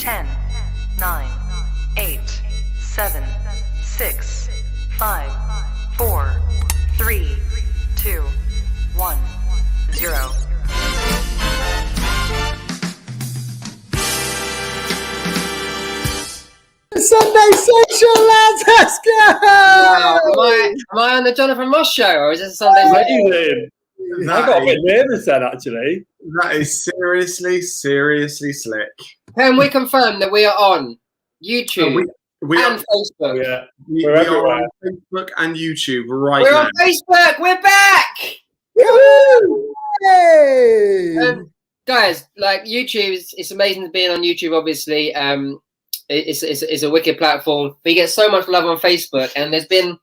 10, 9, 8, 7, 6, 5, 4, 3, 2, 1, 0. Sunday Social, lads, let's go! Wow. Am I on the Jonathan Ross show, or is this a Sunday Social? I got a bit nervous then, actually. That is seriously slick. Can we confirm that we are on YouTube We and are, Facebook? Yeah, we we're are everywhere. on Facebook and YouTube right We're now. on Facebook. We're back, Woo! Hey! guys. Like YouTube, it's amazing to be on YouTube. Obviously, it's a wicked platform. We get so much love on Facebook, and there's been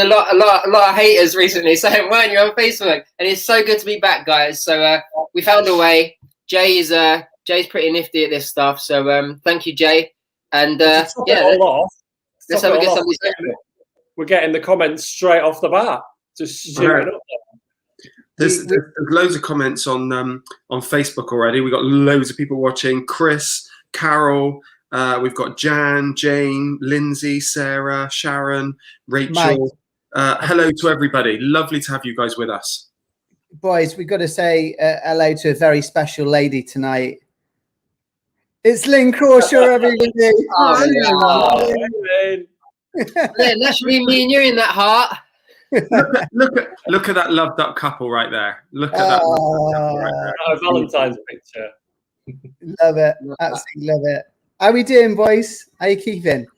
a lot of haters recently saying, "Why aren't you on Facebook?" And it's so good to be back, guys. So we found a way. Jay's pretty nifty at this stuff. So thank you, Jay. And Let's have a good look. Sunday. We're getting the comments straight off the bat. Just shooting up. There's loads of comments on Facebook already. We've got loads of people watching. Chris, Carol, we've got Jan, Jane, Lindsay, Sarah, Sharon, Rachel. Hello to everybody. Lovely to have you guys with us. Boys, we've got to say hello to a very special lady tonight. It's Lynn Crawshaw, everybody. Lynn, that should be me and you in that heart. Look at that loved up couple right there. Look at that. Our Valentine's picture. Love it. Absolutely love it. How we doing, boys? How you keeping?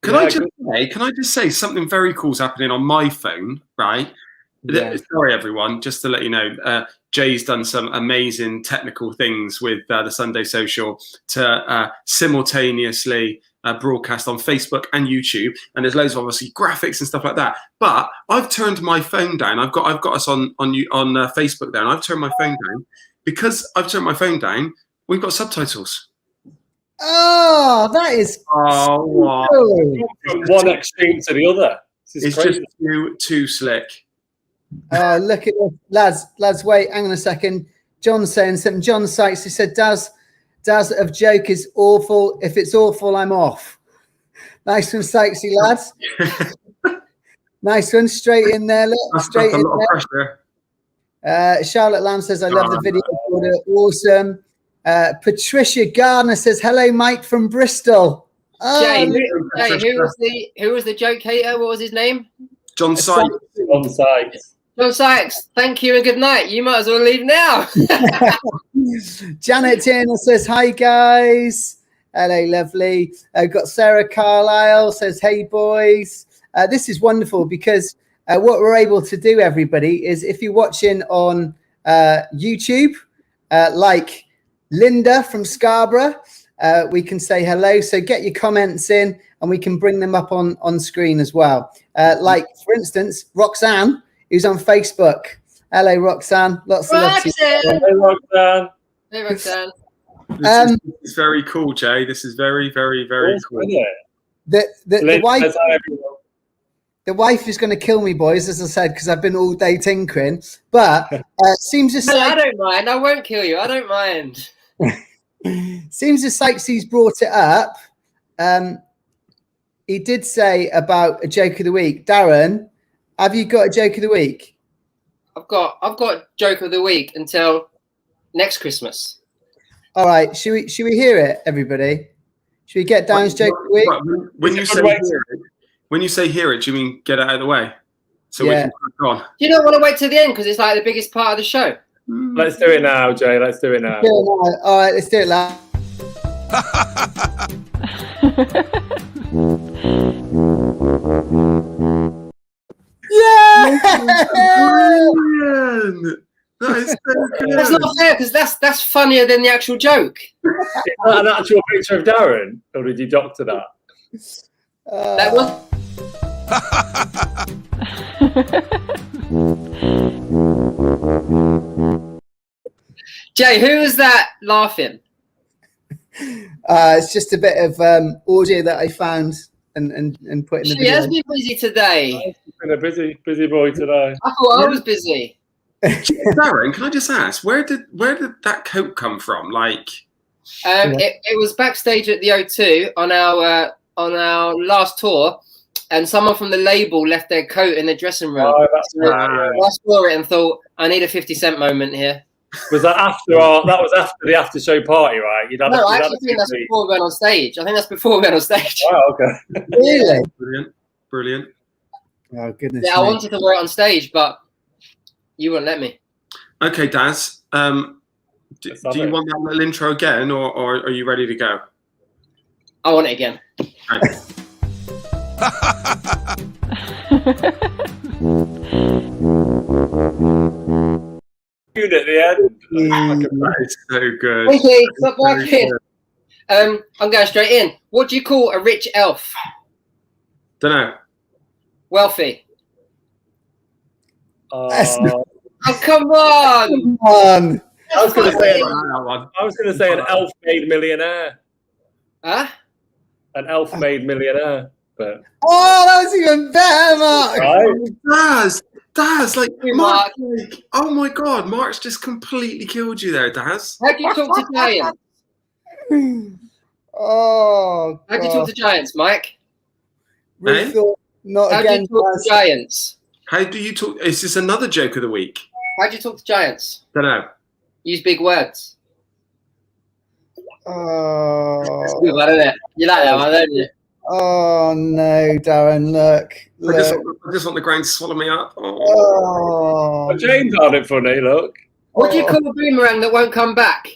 Can I just say something very cool's happening on my phone, right? Yeah. Sorry, everyone. Just to let you know, Jay's done some amazing technical things with the Sunday Social to simultaneously broadcast on Facebook and YouTube, and there's loads of obviously graphics and stuff like that. But I've turned my phone down. I've got us on Facebook there, and I've turned my phone down because I've turned my phone down. We've got subtitles. Oh, that is wow. From one extreme to the other. It's crazy. Just too slick. Look at this. Lads, wait, hang on a second. John's saying something. John Sykes, he said, Daz of joke is awful. If it's awful, I'm off. Nice one, Sykesy, lads. Nice one, straight in there. Look, straight in there. Charlotte Lamb says, I love the video. Awesome. Patricia Gardner says, hello, Mike from Bristol. Jay, who was the joke hater? What was his name? John Sykes. John Sykes, thank you and good night. You might as well leave now. Janet Turner says, hi, guys. Hello, lovely. Got Sarah Carlisle says, hey, boys. This is wonderful because what we're able to do, everybody, is if you're watching on YouTube, like Linda from Scarborough, we can say hello. So get your comments in and we can bring them up on screen as well. Like, for instance, Roxanne, who's on Facebook. Hello, Roxanne. Lots of love to you. Hey, Roxanne. Hey, Roxanne. This is very cool, Jay. This is very, very, very cool. The wife is going to kill me, boys, as I said, because I've been all day tinkering. But seems as I don't mind. I won't kill you. I don't mind. Seems as Sykes's brought it up. He did say about a joke of the week. Darren, have you got a joke of the week? I've got joke of the week until next Christmas. All right, should we hear it, everybody? Should we get Darren's joke of the week? When you say hear it, do you mean get it out of the way so we can crack on? You don't want to wait till the end because it's like the biggest part of the show. Let's do it now, Jay. Let's do it now. All right, let's do it now. Yeah! That is so good. That's not fair because that's funnier than the actual joke. Is that an actual picture of Darren, or did you doctor that? That was. Jay, who was that laughing? It's just a bit of audio that I found and put in the video. She has been busy today. He's been a busy boy today. I thought I was busy. Darren, can I just ask, where did that coat come from? Like, It was backstage at the O2 on our last tour, and someone from the label left their coat in the dressing room. Oh, that's So I saw it and thought, I need a 50 Cent moment here. Was that after that was after the after show party, right? I actually think that's before we went on stage. I think that's before we went on stage. Wow, okay. Really? Brilliant. Oh goodness. Yeah, I wanted to wear it on stage, but you wouldn't let me. Okay, Daz. Do you want that little intro again, or are you ready to go? I want it again. Okay. At the end. That is so good. Okay, stop working. I'm going straight in. What do you call a rich elf? Don't know. Wealthy. Oh, Come on! Come on. I was going to say an An elf-made millionaire. Huh? An elf-made millionaire. But Oh, that was even better, Mark. right? Daz, like Mark. Mark. Oh my God, Mark's just completely killed you there, Daz. How do you talk to giants? Oh, How do you talk to giants, Mike? We thought not How do again. you talk to giants? How do you talk? Is this another joke of the week? How do you talk to giants? Don't know. Use big words. Oh, That's good one, isn't it? You like that one, don't you? oh no, Darren! Look. I just want the grain to swallow me up. Oh. Oh, James had it funny, look. What do you call a boomerang that won't come back?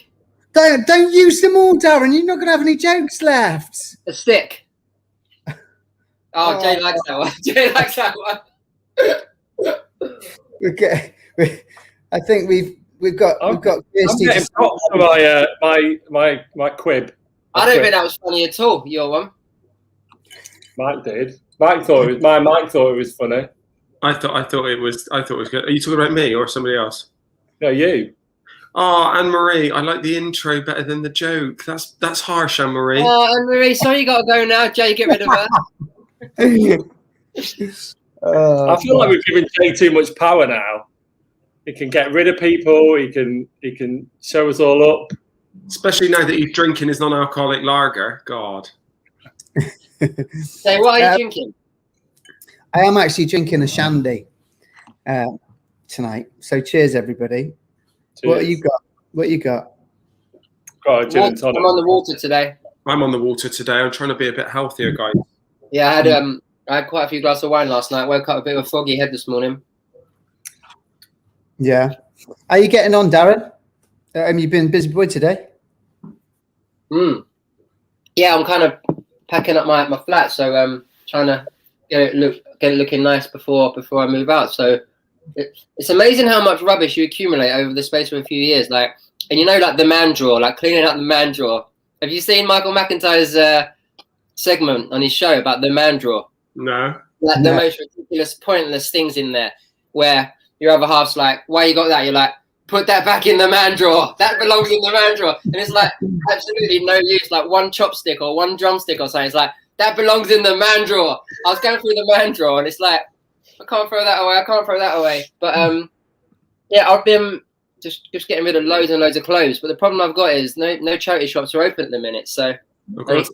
don't use them all, Darren. You're not going to have any jokes left. A stick. Oh, Jay likes that one. Jay likes that one. Okay, I think we've got I'm Kirsty. getting props for my quib. I don't think that was funny at all. Your one. Mike did. Mike thought it was funny. I thought it was good. Are you talking about me or somebody else? No, you. Oh, Anne Marie, I like the intro better than the joke. That's harsh, Anne Marie. Oh, Anne Marie, sorry you got to go now. Jay, get rid of her. I feel like we've given Jay too much power now. He can get rid of people. He can show us all up. Especially now that he's drinking his non-alcoholic lager. God. Jay, what are you drinking? I am actually drinking a shandy tonight. So cheers, everybody. Cheers. What you got? Got a gin and tonic. I'm on the water today. I'm on the water today. I'm trying to be a bit healthier, guys. Yeah, I had quite a few glasses of wine last night. Woke up a bit of a foggy head this morning. Yeah. Are you getting on, Darren? You've been busy boy today. Yeah, I'm kind of packing up my flat, so trying to get it looking nice before I move out. So it's amazing how much rubbish you accumulate over the space of a few years. Like the man drawer, like cleaning out the man drawer. Have you seen Michael McIntyre's segment on his show about the man drawer? No. Like the most ridiculous, pointless things in there, where your other half's like, "Why you got that?" You're like, "Put that back in the man drawer. That belongs in the man drawer." And it's like absolutely no use. Like one chopstick or one drumstick or something. It's like that belongs in the man drawer. I was going through the man drawer, and it's like I can't throw that away. I can't throw that away. But yeah, I've been just getting rid of loads and loads of clothes. But the problem I've got is no charity shops are open at the minute, so I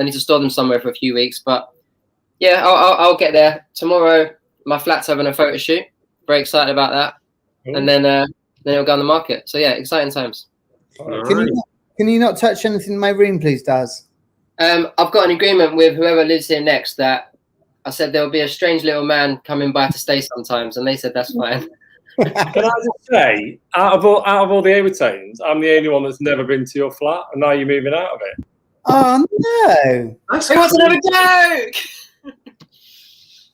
need to store them somewhere for a few weeks. But yeah, I'll get there tomorrow. My flat's having a photo shoot. Very excited about that. And then it'll go on the market. So yeah, exciting times. Can you not touch anything in my room, please, Daz? I've got an agreement with whoever lives here next that I said there will be a strange little man coming by to stay sometimes, and they said that's fine. Can I just say, out of all the Overtones, I'm the only one that's never been to your flat, and now you're moving out of it. Oh no! It was another joke.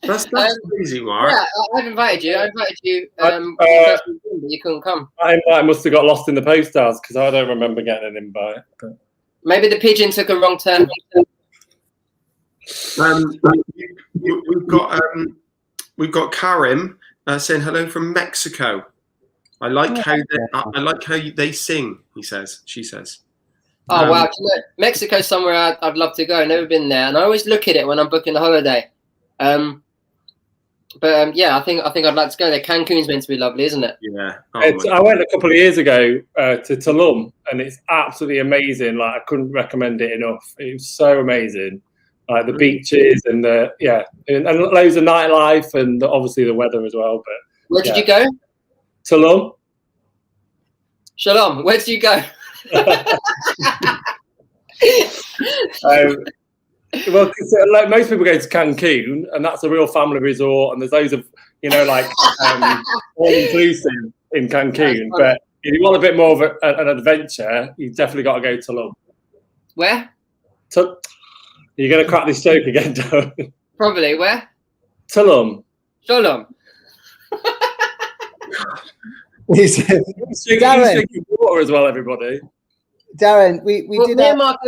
That's crazy, Mark. Yeah, I've invited you. I invited you. But you couldn't come. My invite must have got lost in the post house because I don't remember getting an invite. But... Maybe the pigeon took a wrong turn. We've got Karim saying hello from Mexico. I like how they sing. She says. Oh wow! Mexico's somewhere I'd love to go. Never been there, and I always look at it when I'm booking a holiday. But yeah, I think I'd like to go there. Cancun's meant to be lovely, isn't it? Yeah. I went a couple of years ago to Tulum, and it's absolutely amazing. Like, I couldn't recommend it enough. It was so amazing. Like the beaches and and loads of nightlife, and obviously the weather as well. But where did you go? Tulum. Shalom. Where did you go? Well, like most people go to Cancun, and that's a real family resort, and there's loads of like all inclusive in Cancun. But if you want a bit more of an adventure, you definitely got to go to Tulum. Where? You're going to crack this joke again, Darren. Probably. Where? Tulum. Shalom. He's drinking water as well, everybody. Darren, we did me and Mark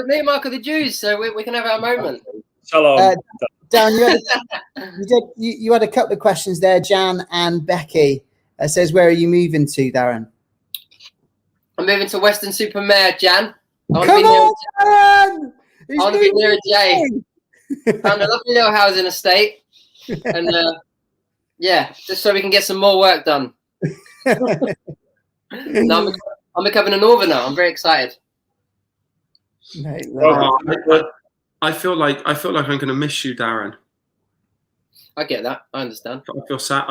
are the Jews, so we can have our moment. Shalom. Darren, you had a couple of questions there. Jan and Becky says, where are you moving to, Darren? I'm moving to Western Supermare, Jan. Come on, Darren! I want to be near a Jay. Found a lovely little housing estate, and yeah, just so we can get some more work done. No, I'm becoming a northerner. I'm very excited. I feel like I'm going to miss you, Darren. I get that. I understand. I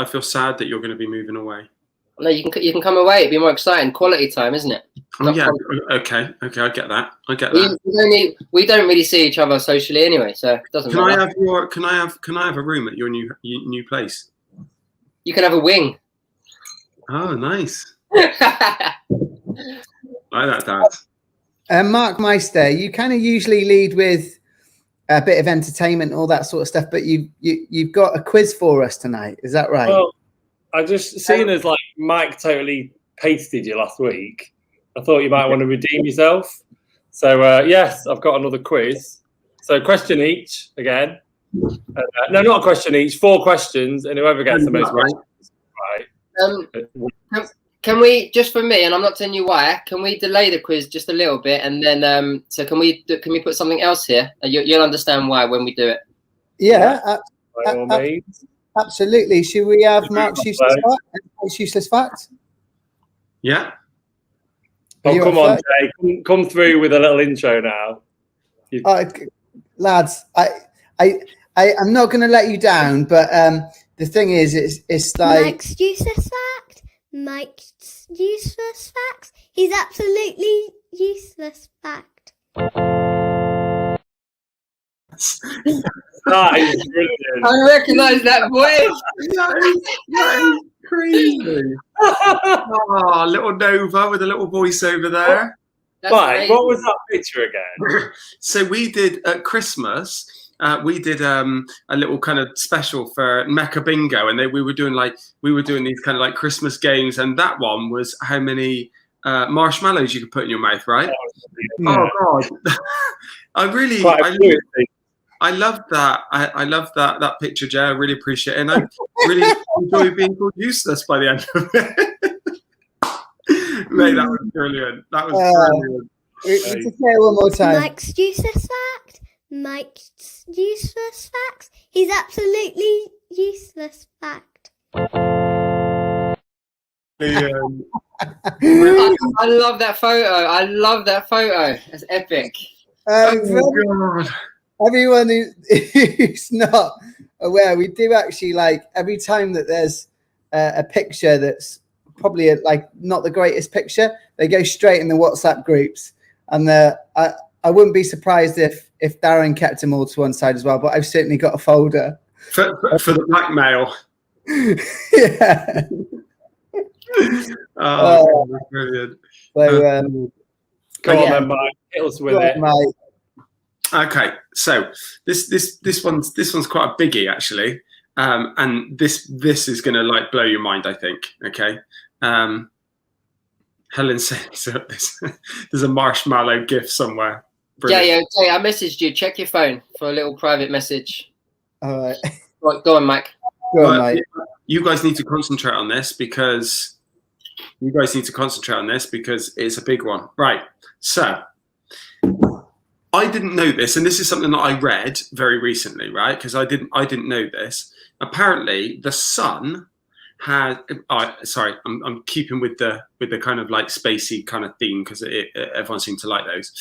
feel sad that you're going to be moving away. No, you can come away. It'd be more exciting. Quality time, isn't it? Oh, yeah. Okay. I get that. We don't really see each other socially anyway, so it doesn't matter. Can I have a room at your new place? You can have a wing. Oh, nice. Like that, Dad. Mark Meister, you kind of usually lead with a bit of entertainment, all that sort of stuff, but you've got a quiz for us tonight. Is that right? Well, I just seen as like Mike totally pasted you last week. I thought you might want to redeem yourself. So yes, I've got another quiz. So question each again. No, not a question each. 4 questions, and whoever gets the most right. Can we, just for me, and I'm not telling you why, can we delay the quiz just a little bit, and then so can we put something else here? You'll understand why when we do it. Yeah. By all means. Absolutely. Should we have Mark's useless fact? Yeah. Oh, come on, Jay. Come through with a little intro now. Lads, I'm not going to let you down, but the thing is, it's like... Mike's useless fact. Mike's useless facts. He's absolutely useless fact. That is brilliant. I recognise that voice. that is crazy. Oh, little Nova with a little voice over there. Right, what was that picture again? So we did at Christmas. We did a little kind of special for Mecca Bingo, and we were doing these kind of like Christmas games, and that one was how many marshmallows you could put in your mouth, right? Oh God, I love that. I love that picture, Jay. I really appreciate it, and I really enjoy being called useless by the end of it. Mate, that was brilliant. That was brilliant. Just say it one more time. Mike's useless fact. Mike's useless facts. He's absolutely useless fact. I love that photo. It's epic. God. Everyone who's not aware, we do actually, like, every time that there's a picture that's probably like not the greatest picture, they go straight in the WhatsApp groups, and I wouldn't be surprised if Darren kept them all to one side as well, but I've certainly got a folder for the blackmail. Yeah. Brilliant. So Go on then, Mike. Hit us with it. Mike. Okay, so this one's quite a biggie actually, and this is gonna like blow your mind, I think. Okay, Helen says there's a marshmallow GIF somewhere. Brilliant. Jay, I messaged you. Check your phone for a little private message. All right. Right, go on, Mike. Go on, Mike. You guys need to concentrate on this because it's a big one. Right. So I didn't know this, and this is something that I read very recently, right? Because I didn't know this. Apparently, the sun has. Sorry, I'm keeping with the kind of like spacey kind of theme because everyone seems to like those.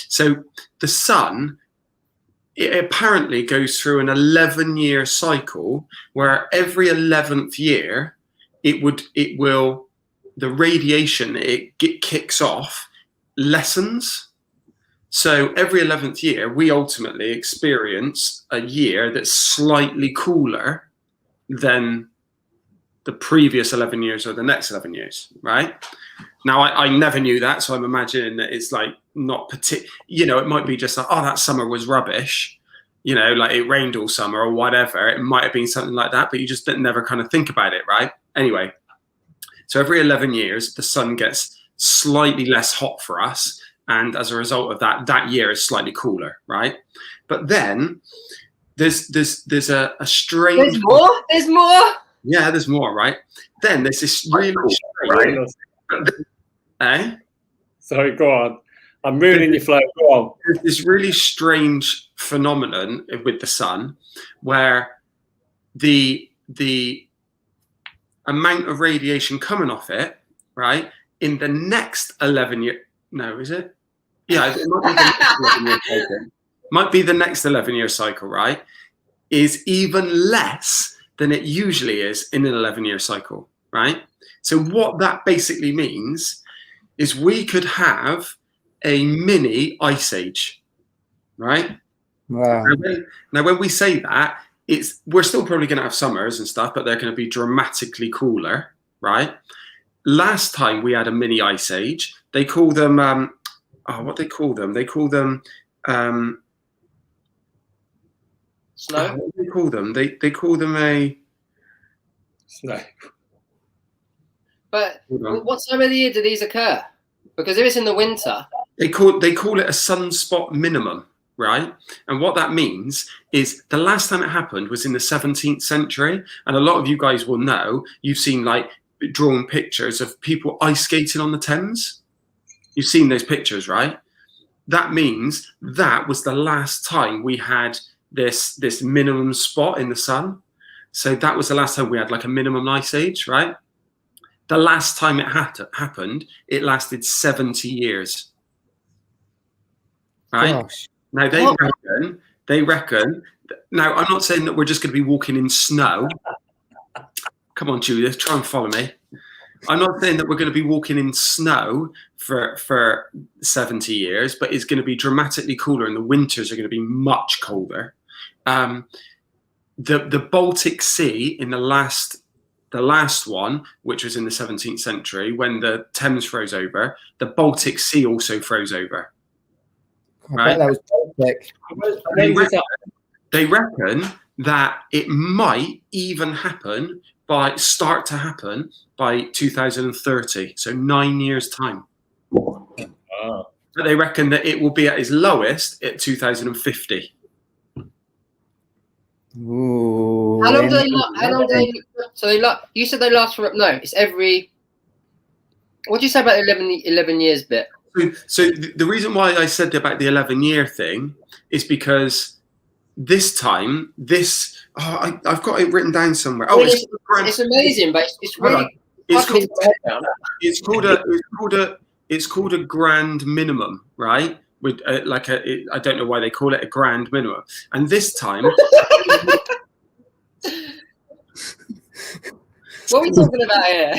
So the sun, it apparently goes through an 11-year cycle where every 11th year, the radiation it kicks off lessens. So every 11th year, we ultimately experience a year that's slightly cooler than the previous 11 years or the next 11 years, right? Now, I never knew that, so I'm imagining that it's like not it might be just like, oh, that summer was rubbish, like it rained all summer or whatever. It might have been something like that, but you just never kind of think about it, right? Anyway, so every 11 years, the sun gets slightly less hot for us. And as a result of that year is slightly cooler, right? But then there's a strange. There's more. There's more. Yeah, there's more, right? Then there's this really strange. Eh? Sorry, go on. I'm ruining your flow. Go on. There's this really strange phenomenon with the sun, where the amount of radiation coming off it, right, in the next 11 years. No, is it? Yeah, it might be the next 11-year cycle, right? Is even less than it usually is in an 11-year cycle, right? So what that basically means is we could have a mini ice age, right? Wow. Now, when we say that, we're still probably going to have summers and stuff, but they're going to be dramatically cooler, right? Last time we had a mini ice age, they call them what they call them? They call them snow. What do they call them? They call them a Snow. But what time of the year do these occur? Because if it's in the winter, they call it a sunspot minimum, right? And what that means is the last time it happened was in the 17th century, and a lot of you guys will know. You've seen like drawn pictures of people ice skating on the Thames. You've seen those pictures, right? That means that was the last time we had this minimum spot in the sun. So that was the last time we had like a minimum ice age, right? The last time it happened, it lasted 70 years. Right? Gosh. Now they reckon. Now I'm not saying that we're just going to be walking in snow. Come on, Judith, try and follow me. I'm not saying that we're going to be walking in snow for 70 years, but it's going to be dramatically cooler, and the winters are going to be much colder. The Baltic Sea in the last one, which was in the 17th century, when the Thames froze over, the Baltic Sea also froze over. I bet that was Baltic. They reckon that it might even start to happen by 2030, so 9 years' time. Wow. But they reckon that it will be at its lowest at 2050. Ooh. how long do they? You said they last for it's every. What do you say about the 11 years bit? So the reason why I said about the 11-year thing is because this time, I've got it written down somewhere. Oh, it's amazing, but it's really. It's called a grand minimum, right? With I don't know why they call it a grand minimum. And this time, what are we talking about here?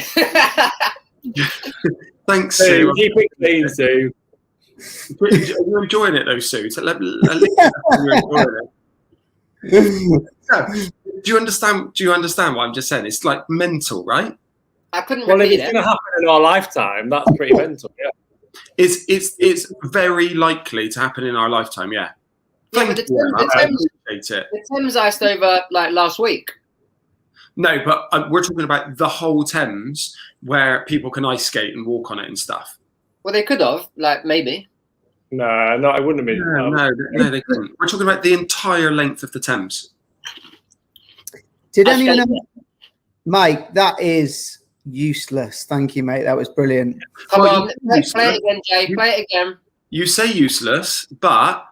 thanks, Sue. Sue. Keep it clean, Sue. Are you enjoying it, though, Sue? So you're enjoying it. So, do you understand what I'm just saying? It's like mental, right? I couldn't Well, if repeat it's it. going to happen in our lifetime, that's pretty mental. Yeah. It's very likely to happen in our lifetime. Yeah. Yeah, but I appreciate it. the Thames iced over like last week. No, but we're talking about the whole Thames where people can ice skate and walk on it and stuff. Well, they could have, maybe. No, it wouldn't have been. No, they couldn't. We're talking about the entire length of the Thames. Did anyone know? Mike, that is useless. Thank you, mate. That was brilliant. Come on, play it again, Jay. Play it again. You say useless, but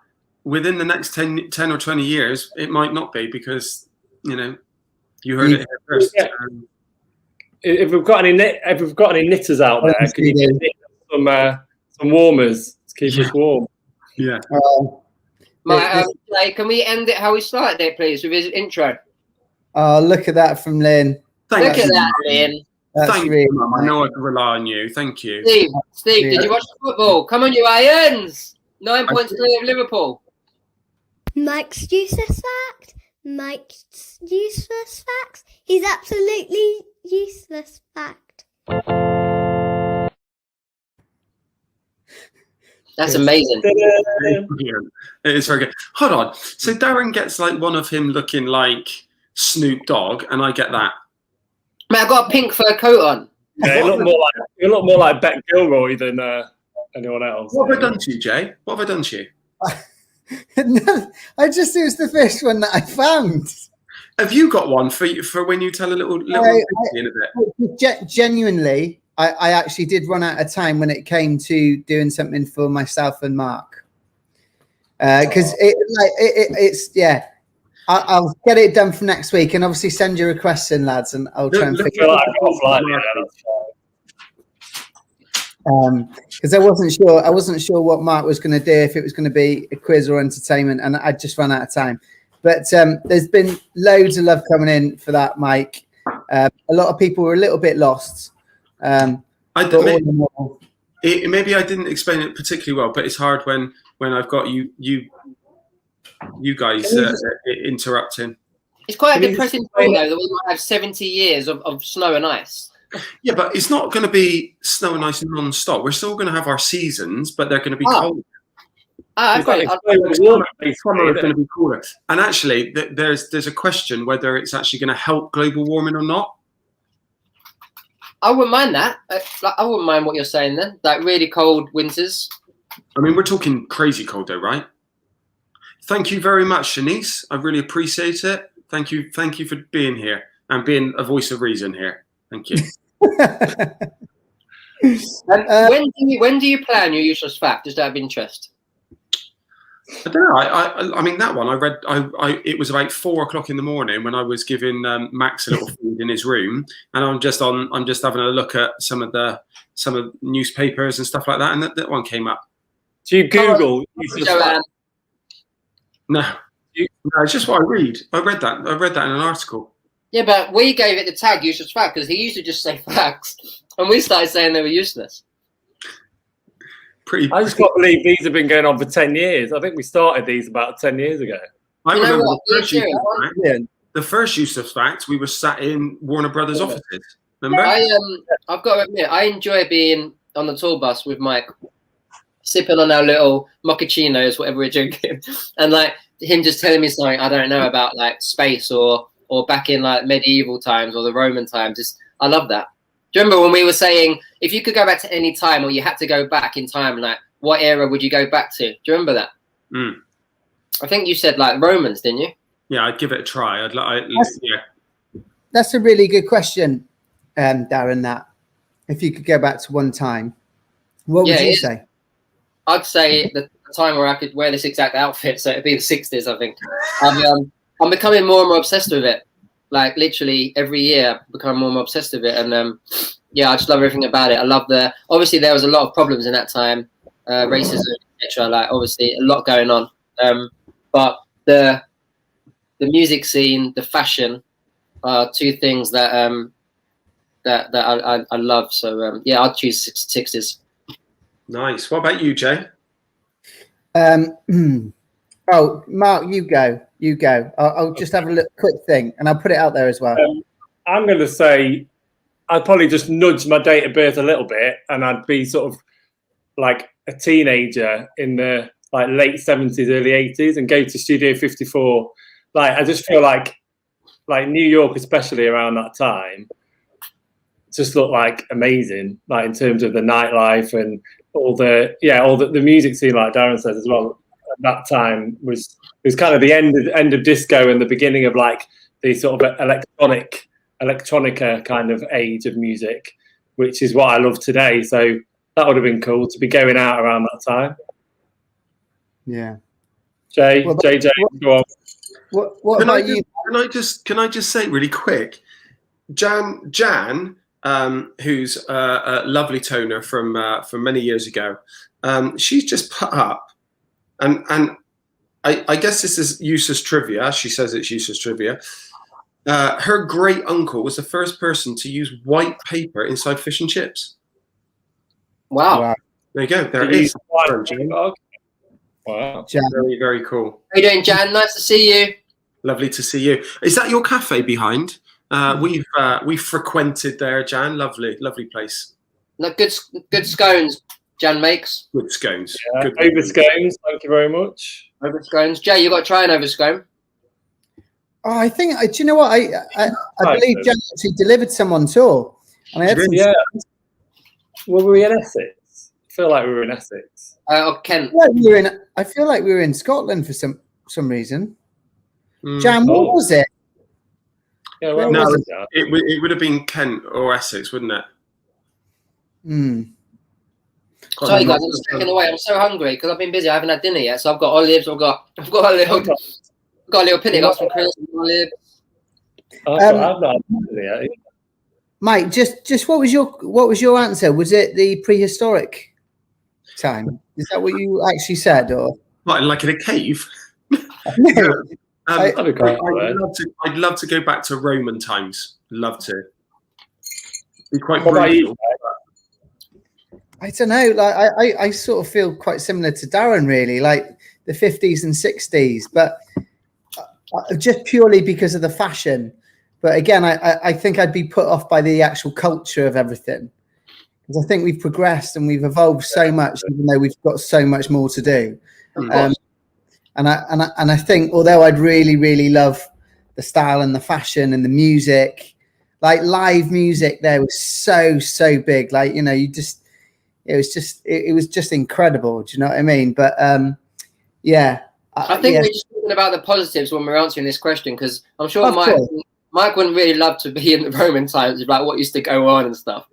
within the next 10 or 20 years, it might not be because, you heard it here first. Yeah. If we've got any knitters out there, can you get some warmers to keep us warm? Yeah. Can we end it how we started it, please, with his intro? Oh, look at that from Lynn. Look at that, Lynn. Thank you, Mum. I know I can rely on you. Thank you. Steve, did you watch the football? Come on, you Irons! 9 points clear of Liverpool. Mike's useless fact. Mike's useless facts. He's absolutely useless fact. That's amazing. It is very good. Hold on. So Darren gets like one of him looking like Snoop Dogg, and I get that. Man, I got a pink fur coat on. Yeah, you look more like Beck Gilroy than anyone else. What have I done to you, Jay? What have I done to you? No, it was the first one that I found. Have you got one for when you tell a little in a bit? Genuinely, I actually did run out of time when it came to doing something for myself and Mark. Because it's I'll get it done for next week, and obviously send your requests in, lads, and I'll try and figure it out. Because I wasn't sure what Mark was going to do, if it was going to be a quiz or entertainment, and I just ran out of time. But there's been loads of love coming in for that, Mike. A lot of people were a little bit lost. Maybe I didn't explain it particularly well, but it's hard when I've got you guys interrupting. It's quite a depressing thing, though, that we might have 70 years of snow and ice. Yeah, but it's not going to be snow and ice non-stop. We're still going to have our seasons, but they're going to be cold. I've got it. Summer is going to be cooler. And actually, there's a question whether it's actually going to help global warming or not. I wouldn't mind that. I wouldn't mind what you're saying then. Like really cold winters. I mean, we're talking crazy cold though, right? Thank you very much, Shanice. I really appreciate it. Thank you for being here and being a voice of reason here. Thank you. When do you plan your useless fact? Just out of interest. I don't know. I mean that one I read. It was about 4 o'clock in the morning when I was giving Max a little food in his room, and I'm just having a look at some of newspapers and stuff like that, and that one came up. Do you Google? No, it's just what I read. I read that in an article. Yeah, but we gave it the tag useless fact because he used to just say facts, and we started saying they were useless. I just can't believe these have been going on for 10 years. I think we started these about 10 years ago. I remember the first useless fact. We were sat in Warner Brothers offices. Remember? I've got to admit, I enjoy being on the tour bus with Mike, sipping on our little mochachinos, whatever we're drinking, and like him just telling me something I don't know about, like space or back in like medieval times or the Roman times. I love that. Do you remember when we were saying if you could go back to any time or you had to go back in time, like what era would you go back to? Do you remember that? Mm. I think you said like Romans, didn't you? Yeah, I'd give it a try. That's a really good question, Darren. That if you could go back to one time, what would you say? I'd say the time where I could wear this exact outfit, so it'd be the 60s. I think I'm becoming more and more obsessed with it. Like literally every year, I've become more and more obsessed with it, and I just love everything about it. I love obviously there was a lot of problems in that time, racism, etc. Like obviously a lot going on, but the music scene, the fashion, are two things that I love. So I'd choose 60s. Nice. What about you, Jay? Oh, Mark, you go. I'll just have a quick thing, and I'll put it out there as well. I'm going to say I'd probably just nudge my date of birth a little bit, and I'd be sort of like a teenager in the like late 70s, early 80s, and go to Studio 54. Like I just feel like New York, especially around that time, just looked like amazing. Like in terms of the nightlife and all the music scene, like Darren says as well. At that time was kind of the end of disco and the beginning of like the sort of electronica kind of age of music, which is what I love today. So that would have been cool to be going out around that time. Yeah. JJ, go on. What about you? Can I just say really quick, Jan, who's a lovely toner from many years ago, she's just put up, and I guess this is useless trivia. She says it's useless trivia. Her great uncle was the first person to use white paper inside fish and chips. Wow. There you go. There it is. Wow. Jan. Very, very cool. How you doing, Jan? Nice to see you. Lovely to see you. Is that your cafe behind? We've frequented there, Jan. Lovely place. No, good scones Jan makes. Good scones. Yeah, Good over scones. Thank you very much. Over scones. Jay, you got to try an over scone. Oh, I think. Do you know what? I believe Jan actually delivered some on tour. And I had some. Yeah. Were we in Essex? I feel like we were in Essex. Or Kent. I feel like we were in Scotland for some reason. Jan, what was it? Yeah, no, it would have been Kent or Essex, wouldn't it? Sorry, guys, I'm just taking away. I'm so hungry because I've been busy. I haven't had dinner yet, so I've got olives. I've got a little pinny got some crisps and olives. I've not had dinner yet. Mike, just what was your answer? Was it the prehistoric time? Is that what you actually said, or like in a cave? No. I'd love to go back to Roman times. Love to. Be quite brutal. I don't know. Like I sort of feel quite similar to Darren, really, like the 50s and 60s, but just purely because of the fashion. But again, I think I'd be put off by the actual culture of everything, because I think we've progressed and we've evolved so much, even though we've got so much more to do. And I think, although I'd really, really love the style and the fashion and the music, like live music there was so big. Like, you know, it was just incredible. Do you know what I mean? But yeah. I think we're just talking about the positives when we're answering this question, because I'm sure Mike wouldn't really love to be in the Roman times about what used to go on and stuff.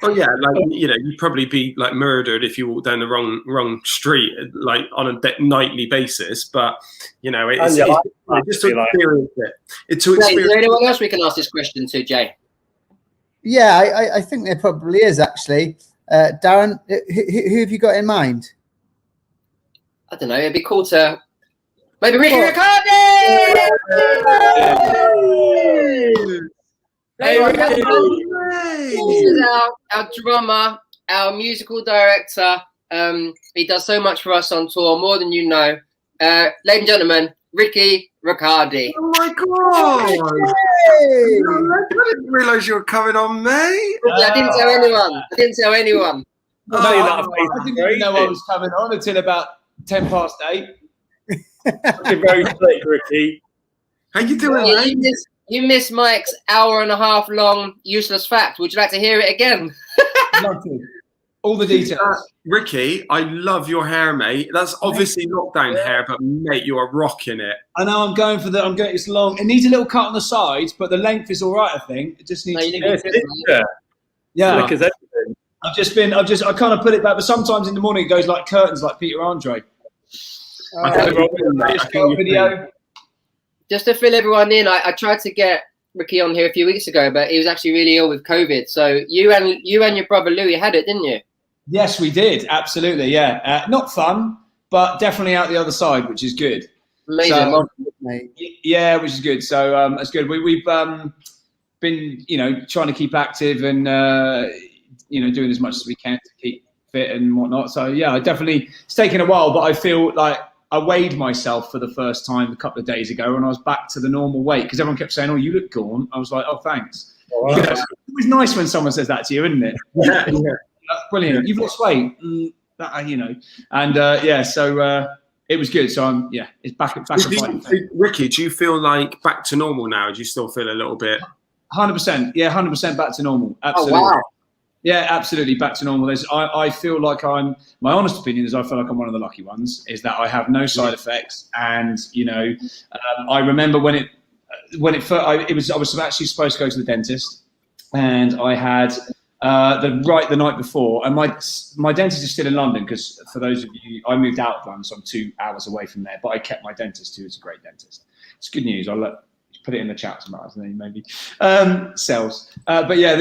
Oh yeah, like, you know, you'd probably be like murdered if you walked down the wrong street, like on a nightly basis. But you know, it's just to experience it. It's to experience. Is there anyone else we can ask this question to, Jay? Yeah, I think there probably is actually. Darren, who have you got in mind? I don't know. It'd be cool to maybe Ricky Ricardi. Hey, this is our drummer, our musical director. He does so much for us on tour, more than you know. Ladies and gentlemen, Ricky Ricardi. Oh my god! Hey. I didn't realise you were coming on, mate. I didn't tell anyone. I didn't even know I was coming on until about 8:10. You're very slick, Ricky. How you doing, mate? You missed Mike's hour-and-a-half long useless fact. Would you like to hear it again? Love to. All the details. Ricky, I love your hair, mate. That's obviously lockdown hair, but mate, you are rocking it. I know I'm going it's long. It needs a little cut on the sides, but the length is all right, I think. It just needs Yeah. I kind of put it back, but sometimes in the morning it goes like curtains, like Peter Andre. Video. Just to fill everyone in, I tried to get Ricky on here a few weeks ago, but he was actually really ill with COVID. So you and your brother Louis had it, didn't you? Yes, we did. Absolutely, yeah. Not fun, but definitely out the other side, which is good. Amazing. So, yeah, which is good. So that's good. We've been, trying to keep active and, doing as much as we can to keep fit and whatnot. So, yeah, it's taken a while, but I feel like I weighed myself for the first time a couple of days ago and I was back to the normal weight because everyone kept saying, "Oh, you look gaunt." I was like, "Oh, thanks." Oh, wow. It was nice when someone says that to you, isn't it? Yeah. Brilliant. You've lost weight. So it was good. So it's back. Ricky, do you feel like back to normal now? Do you still feel a little bit? 100%. Yeah, 100% back to normal. Absolutely. Oh, wow. Yeah, absolutely back to normal. I feel like my honest opinion is I feel like I'm one of the lucky ones, is that I have no side effects. And, I remember I was actually supposed to go to the dentist and I had the night before, and my dentist is still in London because for those of you, I moved out of London, so I'm 2 hours away from there. But I kept my dentist, who is a great dentist. It's good news. I'll put it in the chat tomorrow, and then maybe cells. But yeah,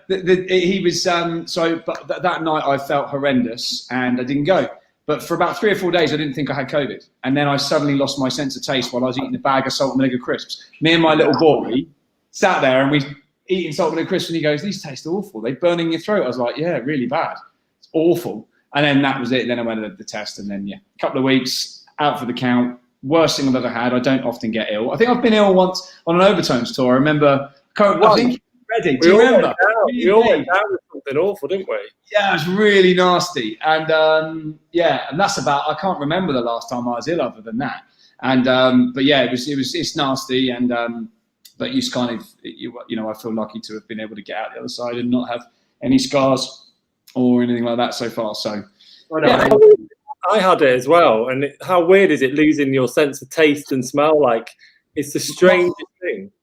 he was. But that night I felt horrendous, and I didn't go. But for about 3 or 4 days, I didn't think I had COVID, and then I suddenly lost my sense of taste while I was eating a bag of salt and vinegar crisps. Me and my little boy sat there, and we eating salt and vinegar crisps, and he goes, "These taste awful. They burn in your throat." I was like, "Yeah, really bad. It's awful." And then that was it. Then I went to the test, and then a couple of weeks out for the count. Worst thing I've ever had. I don't often get ill. I think I've been ill once on an Overtones tour. I remember. I think Ready. Do you remember? We all went down with something awful, didn't we? Yeah, it was really nasty. And and that's about. I can't remember the last time I was ill other than that. And but yeah, it's nasty. And but you kind of I feel lucky to have been able to get out the other side and not have any scars or anything like that so far. So yeah. I had it as well, and how weird is it losing your sense of taste and smell? Like, it's the strangest thing.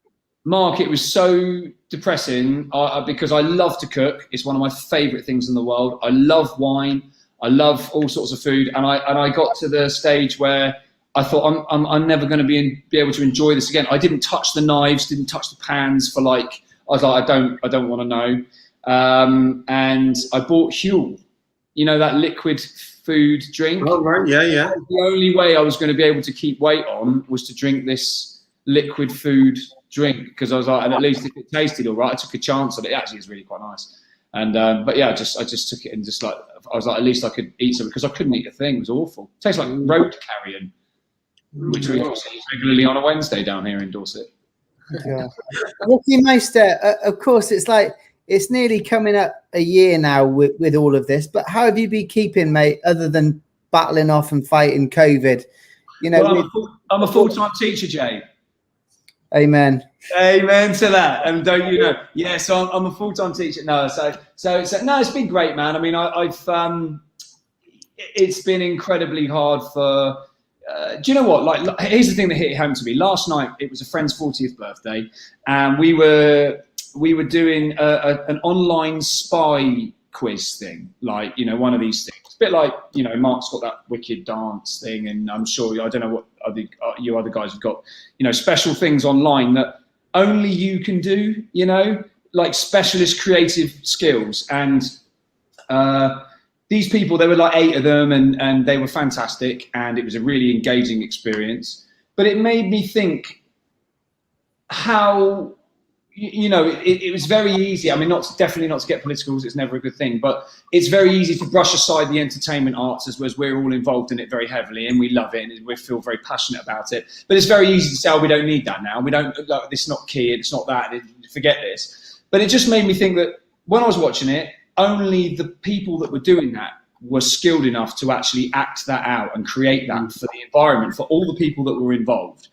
Mark, it was so depressing because I love to cook. It's one of my favourite things in the world. I love wine. I love all sorts of food, and I got to the stage where I thought I'm never going to be able to enjoy this again. I didn't touch the knives, didn't touch the pans for I was like, I don't want to know. And I bought Huel, that liquid food drink. Oh, right. Yeah. The only way I was going to be able to keep weight on was to drink this liquid food drink, because I was like, and at least if it tasted all right, I took a chance on it. It actually is really quite nice. And but yeah, I just took it, and just I was like, at least I could eat something, because I couldn't eat a thing. It was awful. It tastes like road carrion, which we see regularly on a Wednesday down here in Dorset. Yeah. Ricky Meister, of course, it's nearly coming up a year now with all of this, but how have you been keeping, mate, other than battling off and fighting COVID? I'm a full-time teacher, Jay. Amen to that. And don't you know? Yeah, so I'm a full-time teacher. No, so no, it's been great, man. I mean, I've it's been incredibly hard for. Do you know what? Like, here's the thing that hit home to me. Last night, it was a friend's 40th birthday, and we were doing an online spy quiz thing, one of these things. A bit like, Mark's got that wicked dance thing, and I'm sure, I don't know what you other guys have got, special things online that only you can do, like specialist creative skills. And these people, there were like 8 of them, and they were fantastic, and it was a really engaging experience. But it made me think how, it was very easy. I mean, definitely not to get political, because it's never a good thing, but it's very easy to brush aside the entertainment arts, as we're all involved in it very heavily, and we love it, and we feel very passionate about it. But it's very easy to say, we don't need that now. We don't, this is not key, it's not that, forget this. But it just made me think that when I was watching it, only the people that were doing that were skilled enough to actually act that out and create that for the environment, for all the people that were involved.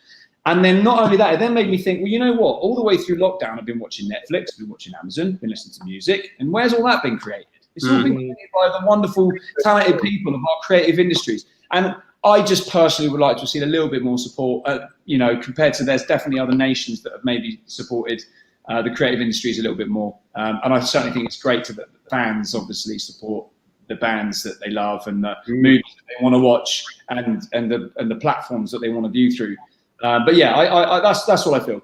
And then not only that, it then made me think, well, you know what? All the way through lockdown, I've been watching Netflix, I've been watching Amazon, been listening to music. And where's all that been created? It's all been created by the wonderful, talented people of our creative industries. And I just personally would like to have seen a little bit more support, compared to, there's definitely other nations that have maybe supported the creative industries a little bit more. And I certainly think it's great that the fans obviously support the bands that they love, and the movies that they want to watch, and the platforms that they want to view through. But yeah, I that's what I feel.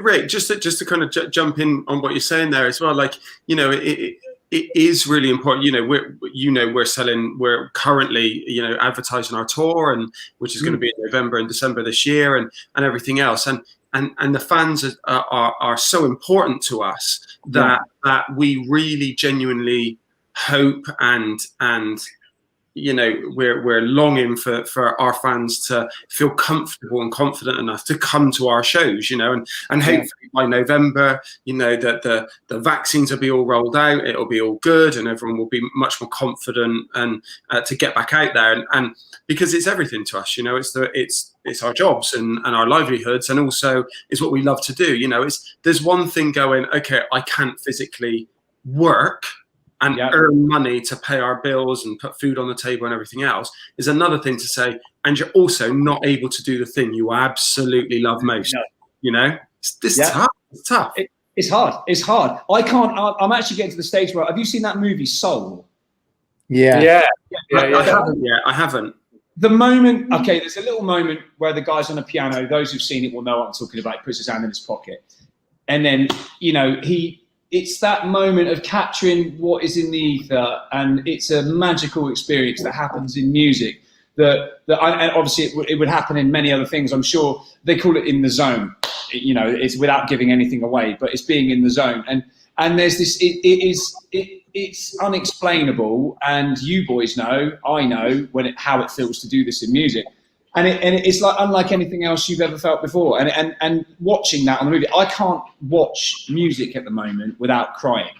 Rick, just to kind of jump in on what you're saying there as well. Like, it is really important. We're currently advertising our tour, and which is going to be in November and December this year, and everything else. And the fans are so important to us that we really genuinely hope and we're longing for our fans to feel comfortable and confident enough to come to our shows, and hopefully by November, that the vaccines will be all rolled out, it'll be all good, and everyone will be much more confident and to get back out there, and because it's everything to us, it's our jobs and our livelihoods, and also it's what we love to do. There's one thing going, okay, I can't physically work and earn money to pay our bills and put food on the table and everything else, is another thing to say, and you're also not able to do the thing you absolutely love most. It's tough. It's tough. It's hard. It's hard. I can't. I'm actually getting to the stage where, have you seen that movie Soul? Yeah. I haven't. The moment, okay, there's a little moment where the guy's on a piano. Those who've seen it will know what I'm talking about. He puts his hand in his pocket, and then it's that moment of capturing what is in the ether, and it's a magical experience that happens in music. And obviously it would happen in many other things. I'm sure they call it in the zone. It's without giving anything away, but it's being in the zone. And there's this. It's unexplainable, and you boys know, I know how it feels to do this in music, and it's like unlike anything else you've ever felt before. And watching that on the movie, I can't watch music at the moment without crying.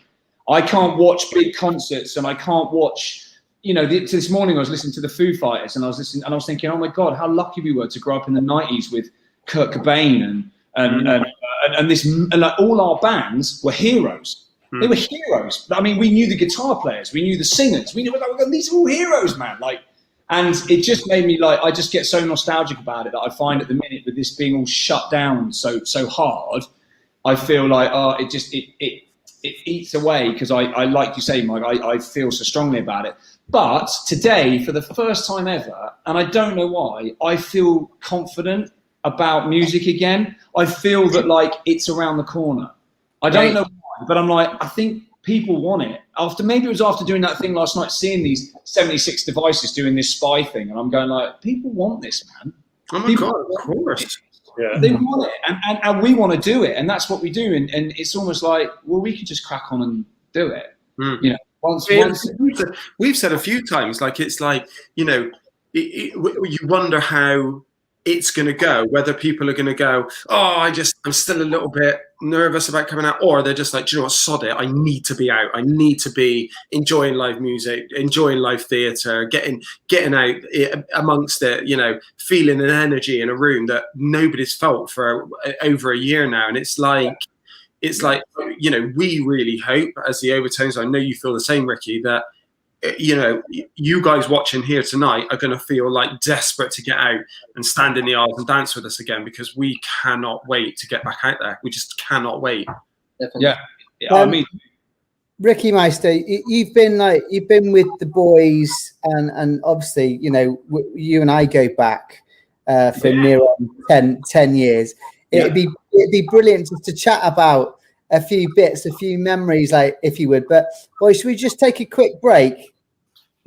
I can't watch big concerts, and I can't watch. This morning I was listening to the Foo Fighters, and I was thinking, oh my God, how lucky we were to grow up in the '90s with Kurt Cobain and like all our bands were heroes. They were heroes. I mean, we knew the guitar players, we knew the singers, we knew these are all heroes, man. And it just made me I just get so nostalgic about it that I find at the minute with this being all shut down so hard, I feel like it eats away because I like you say, Mike, I feel so strongly about it. But today, for the first time ever, and I don't know why, I feel confident about music again. I feel that it's around the corner. I don't know. But I'm I think people want it. Maybe it was after doing that thing last night, seeing these 76 devices doing this spy thing, and I'm going people want this, man. Oh my God, of course. Yeah. They want it, and we want to do it, and that's what we do. And it's almost we could just crack on and do it. Once we've said a few times, you wonder how it's going to go, whether people are going to go, I'm still a little bit nervous about coming out, or they're just do you know what, sod it, I need to be out, I need to be enjoying live music, enjoying live theatre, getting out amongst it, feeling an energy in a room that nobody's felt for over a year now. And it's we really hope, as the Overtones, I know you feel the same, Ricky, that you guys watching here tonight are going to feel desperate to get out and stand in the aisles and dance with us again, because we cannot wait to get back out there. We just cannot wait. Definitely. Yeah. I mean, Ricky Meister, you've been with the boys, and obviously, you and I go back for near on 10 years. It'd be brilliant just to chat about a few memories, if you would. But boys, should we just take a quick break?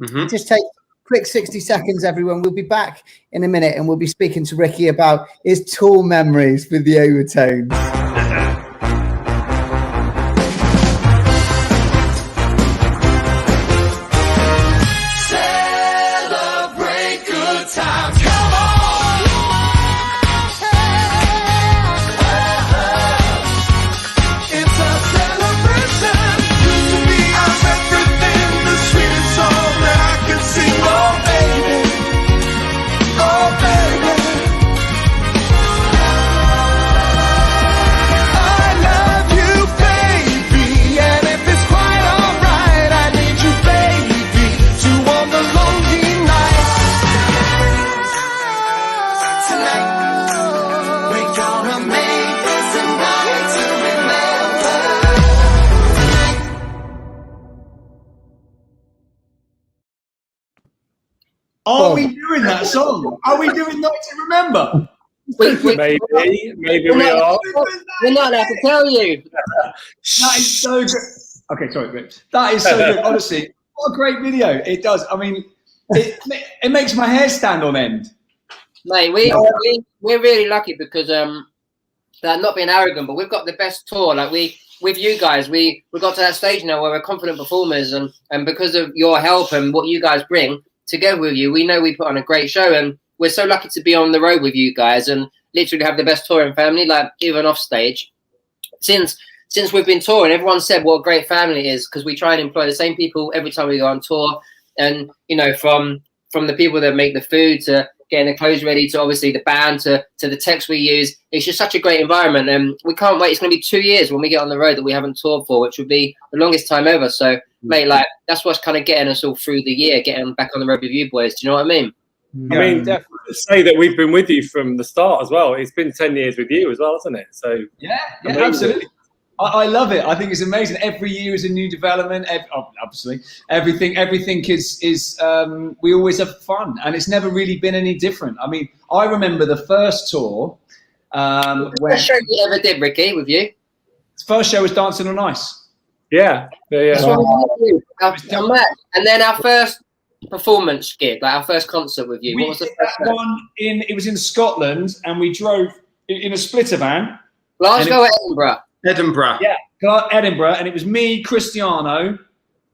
Mm-hmm. Just take a quick 60 seconds, everyone. We'll be back in a minute, and we'll be speaking to Ricky about his tour memories with the Overtones. Celebrate good times. Come on! Are we doing that song? Are we doing Night to Remember? Maybe we are. We're not allowed to tell you. That is so good. Okay, sorry, Rich. That is so good. Honestly, what a great video. It does. I mean, it makes my hair stand on end. Mate, we're really lucky because not being arrogant, but we've got the best tour. With you guys, we got to that stage now where we're confident performers, and because of your help and what you guys bring together with you, we know we put on a great show, and we're so lucky to be on the road with you guys and literally have the best touring family, even off stage. Since we've been touring, everyone said what a great family it is, because we try and employ the same people every time we go on tour, and from the people that make the food to getting the clothes ready to obviously the band to the techs we use. It's just such a great environment, and we can't wait. It's going to be 2 years when we get on the road that we haven't toured for, which would be the longest time ever. So, mate, that's what's kind of getting us all through the year, getting back on the road with you boys. Do you know what I mean? I mean, definitely say that we've been with you from the start as well. It's been 10 years with you as well, hasn't it? So yeah, absolutely. I love it. I think it's amazing. Every year is a new development. Obviously, everything is. We always have fun, and it's never really been any different. I mean, I remember the first tour. First show you ever did, Ricky, with you? First show was Dancing on Ice. Yeah. That's what we did. And then our first performance gig, like our first concert with you. What was the first one? It was in Scotland, and we drove in a splitter van. Glasgow, Edinburgh. Edinburgh. Yeah, Edinburgh, and it was me, Cristiano,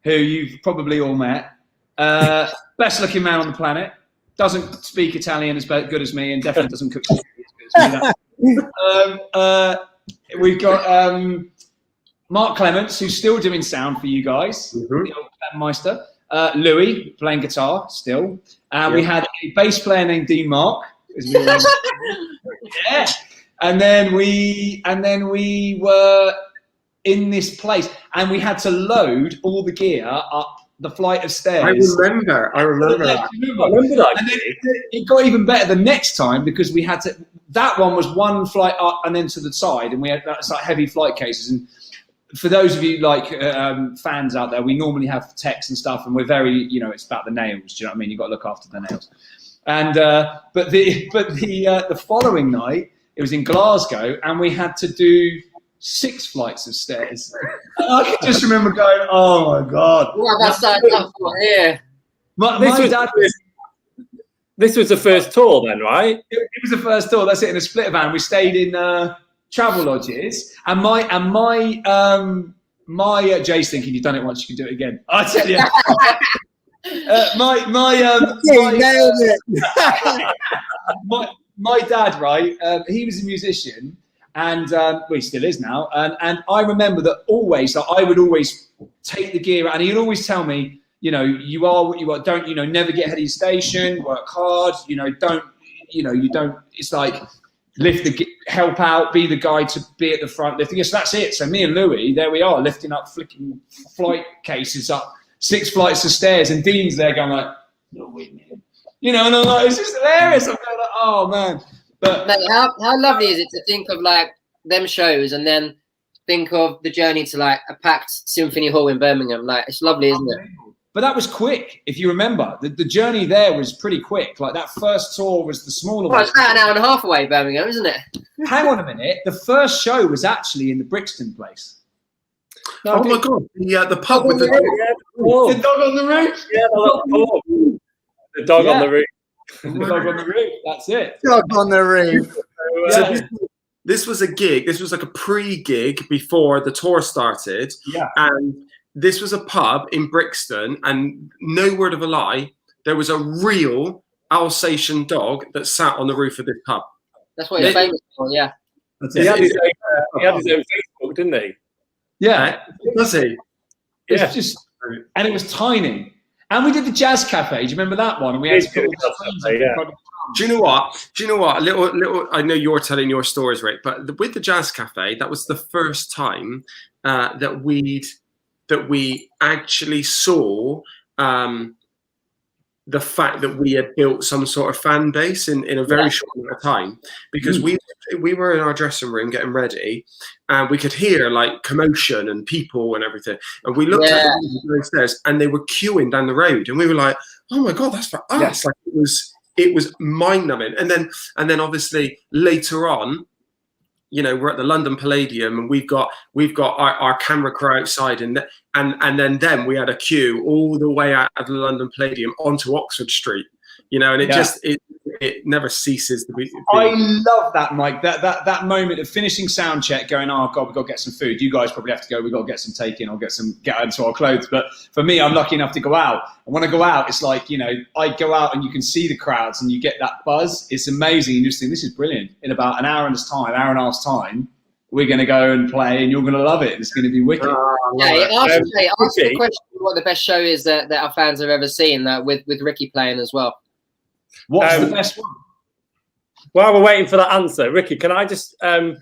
who you've probably all met. Best looking man on the planet. Doesn't speak Italian as good as me, and definitely doesn't cook as good as me. We've got Mark Clements, who's still doing sound for you guys, the old Meister. Louis playing guitar still. We had a bass player named Dean Mark. Yeah. And then we were in this place, and we had to load all the gear up the flight of stairs. I remember that. And then it got even better the next time, because we had to. That one was one flight up and then to the side, and we had that's like heavy flight cases. And for those of you like fans out there, we normally have techs and stuff, and we're very, it's about the nails. Do you know what I mean? You've got to look after the nails. And but the following night, it was in Glasgow, and we had to do 6 flights of stairs. And I can just remember going, "Oh my god!" This was the first tour, then, right? It was the first tour. That's it. In a split van, we stayed in travel lodges, and my Jay's thinking, "You've done it once, you can do it again." I tell you. My dad, right? He was a musician, and he still is now. And I remember that always. So I would always take the gear out, and he'd always tell me, you are what you are. Don't never get ahead of your station. Work hard. Don't. It's like help out, be the guy to be at the front lifting. Yes, that's it. So me and Louis, there we are, lifting up flicking flight cases up 6 flights of stairs, and Dean's there going like, "No way, man." And I'm like, it's just hilarious. I'm going like, oh man. But mate, how lovely is it to think of like them shows, and then think of the journey to like a packed symphony hall in Birmingham? Like, it's lovely, isn't it? But that was quick, if you remember. The journey there was pretty quick. Like, that first tour was the smaller one. Well, it's about an hour and a half away, Birmingham, isn't it? Hang on a minute. The first show was actually in the Brixton place. Oh my god! The pub with the dog on the roof. Yeah, the dog on the roof. The dog on the roof. That's it. Dog on the roof. So this was a gig. This was like a pre-gig before the tour started. Yeah. And this was a pub in Brixton, and no word of a lie, there was a real Alsatian dog that sat on the roof of this pub. That's what he's famous for, yeah. He had his own Facebook, didn't he? Yeah. Does he? It's just, and it was tiny. And we did the Jazz Cafe. Do you remember that one? And we had to put Do you know what? A little. I know you're telling your stories, Rick, but with the Jazz Cafe, that was the first time that we actually saw the fact that we had built some sort of fan base in a very short amount of time, because we were in our dressing room getting ready, and we could hear like commotion and people and everything, and we looked at the stairs, and they were queuing down the road, and we were like, "Oh my god, that's for us!" Like, it was mind numbing. And then obviously later on, we're at the London Palladium, and we've got our camera crew outside, and then we had a queue all the way out of the London Palladium onto Oxford Street, and it never ceases to be. I love that, Mike. That moment of finishing sound check, going, "Oh God, we've got to get some food." You guys probably have to go. We've got to get some take-in or get into our clothes. But for me, I'm lucky enough to go out. And when I go out, it's like, I go out and you can see the crowds and you get that buzz. It's amazing. You just think, this is brilliant. In about an hour and a half's time, we're going to go and play, and you're going to love it. It's going to be wicked. Ask the question what the best show is that our fans have ever seen, with Ricky playing as well. What's the best one? While we're waiting for that answer, Ricky, can I just? I'm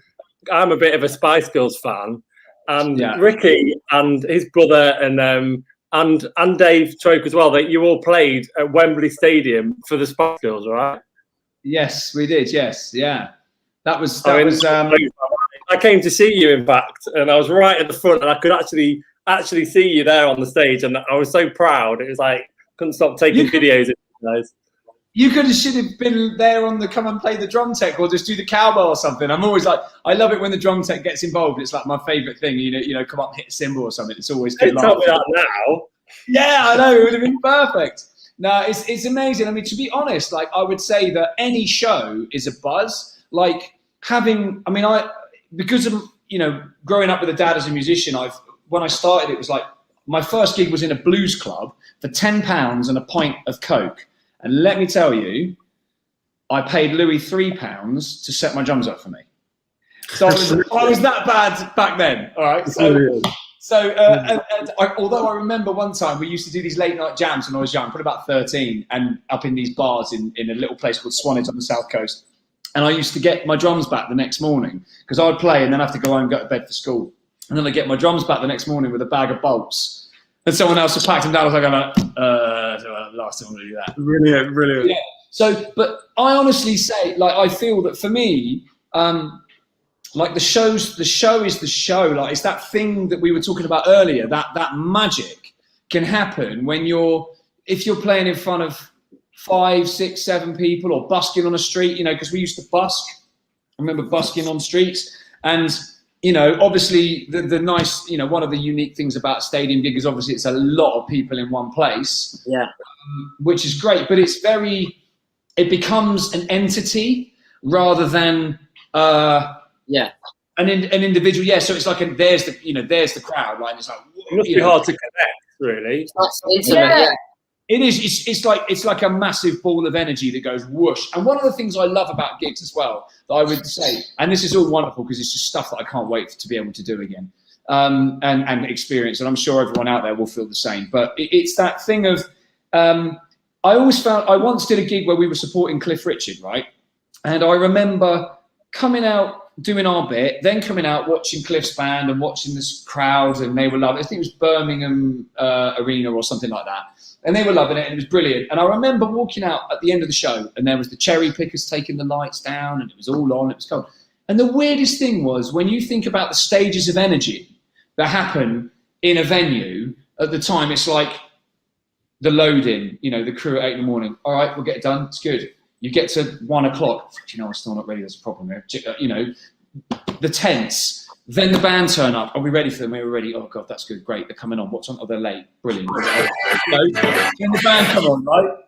a bit of a Spice Girls fan, and Ricky and his brother and Dave Troke as well. That you all played at Wembley Stadium for the Spice Girls, right? Yes, we did. Yes, yeah. That was I came to see you, in fact, and I was right at the front, and I could actually see you there on the stage, and I was so proud. It was like couldn't stop taking videos of you guys. You should have been there on the come and play the drum tech or just do the cowbell or something. I'm always like, I love it when the drum tech gets involved. It's like my favourite thing. You know, come up and hit a cymbal or something. It's always good. Don't tell me that now. Yeah, I know. It would have been perfect. No, it's amazing. I mean, to be honest, like I would say that any show is a buzz. Like because of, you know, growing up with a dad as a musician, when I started, it was like my first gig was in a blues club for £10 and a pint of Coke. And let me tell you, I paid Louis £3 to set my drums up for me. So I was that bad back then. All right. Although I remember one time we used to do these late night jams when I was young, probably about 13, and up in these bars in a little place called Swanage on the south coast. And I used to get my drums back the next morning because I'd play and then have to go home and go to bed for school. And then I'd get my drums back the next morning with a bag of bolts. And someone else had packed them down. I was like, last time I'm going to do that. Brilliant. Yeah. So, but I honestly say, like, I feel that for me, like the show is the show. Like, it's that thing that we were talking about earlier, that magic can happen if you're playing in front of 5, 6, 7 people or busking on a street, you know, because we used to busk. I remember busking on streets. And, you know, obviously the nice, you know, one of the unique things about stadium gig is obviously it's a lot of people in one place. Yeah. Which is great, but it becomes an entity rather than an individual. Yeah, so it's like there's the crowd, right? And it's like it must be hard to connect, really. That's intimate, It is. It's like a massive ball of energy that goes whoosh. And one of the things I love about gigs as well, that I would say, and this is all wonderful because it's just stuff that I can't wait to be able to do again and experience. And I'm sure everyone out there will feel the same. But it's that thing of, I once did a gig where we were supporting Cliff Richard, right? And I remember coming out, doing our bit, then coming out, watching Cliff's band and watching this crowd, and they were loving it. I think it was Birmingham Arena or something like that. And they were loving it, and it was brilliant. And I remember walking out at the end of the show, and there was the cherry pickers taking the lights down, and it was all on, it was cold. And the weirdest thing was, when you think about the stages of energy that happen in a venue, at the time, it's like the load-in, you know, the crew at 8 in the morning. All right, we'll get it done, it's good. You get to 1 o'clock, you know, I'm still not ready, there's a problem here. You know, the tents. Then the band turn up. Are we ready for them? We're ready. Oh, God, that's good. Great. They're coming on. What's on? Oh, they're late. Brilliant. Then the band come on, right?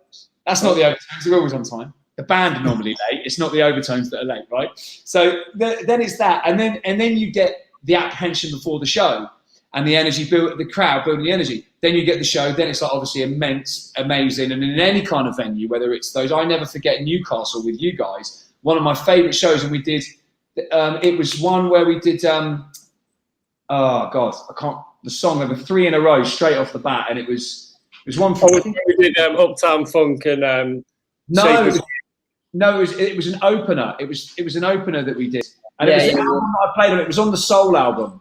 That's not the Overtones. They're always on time. The band are normally late. It's not the Overtones that are late, right? So then it's that. And then you get the apprehension before the show and the energy, the crowd building the energy. Then you get the show. Then it's like obviously immense, amazing. And in any kind of venue, whether it's those, I never forget Newcastle with you guys, one of my favourite shows. And we did... it was one where we did the song of the 3 in a row straight off the bat, and it was one for we did Uptown Funk and it was an opener. It was an opener that we did, and it was an album I played on. It was on the Soul album.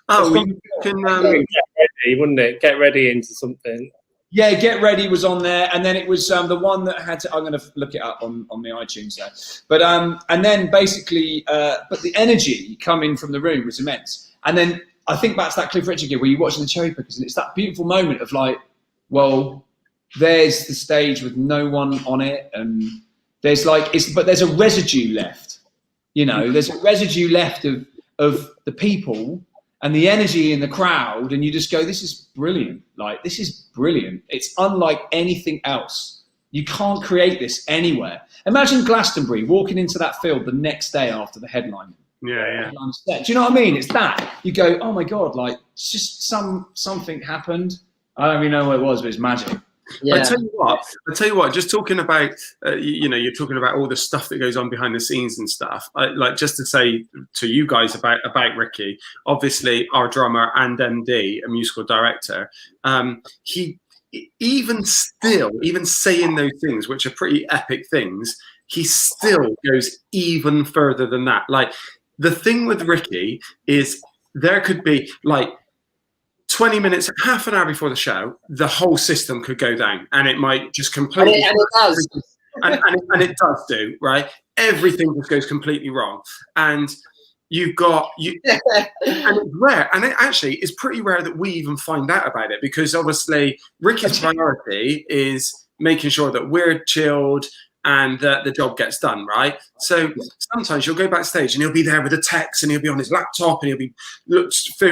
Oh, we can get ready, wouldn't it? Get ready into something. Yeah, Get Ready was on there, and then it was the one that had to, I'm going to look it up on the iTunes there. But and then basically, but the energy coming from the room was immense. And then I think back to that Cliff Richard gig where you're watching the cherry pickers, and it's that beautiful moment of like, well, there's the stage with no one on it, and there's like, but there's a residue left. You know, there's a residue left of the people and the energy in the crowd, and you just go, this is brilliant. Like, this is brilliant. It's unlike anything else. You can't create this anywhere. Imagine Glastonbury walking into that field the next day after the headline. Yeah. Do you know what I mean? It's that. You go, oh my God, like, it's just something happened. I don't even know what it was, but it's magic. Yeah. I tell you what. Just talking about, you're talking about all the stuff that goes on behind the scenes and stuff. Like, just to say to you guys about Ricky, obviously our drummer and MD, a musical director, he even saying those things, which are pretty epic things, he still goes even further than that. Like, the thing with Ricky is there could be like 20 minutes, half an hour before the show, the whole system could go down, and it might just completely... And it does. And it does do, right? Everything just goes completely wrong. And You've got you, and it's rare, and it actually is pretty rare that we even find out about it, because obviously Ricky's priority is making sure that we're chilled and that the job gets done, right? So sometimes you'll go backstage and he'll be there with a text, and he'll be on his laptop, and he'll be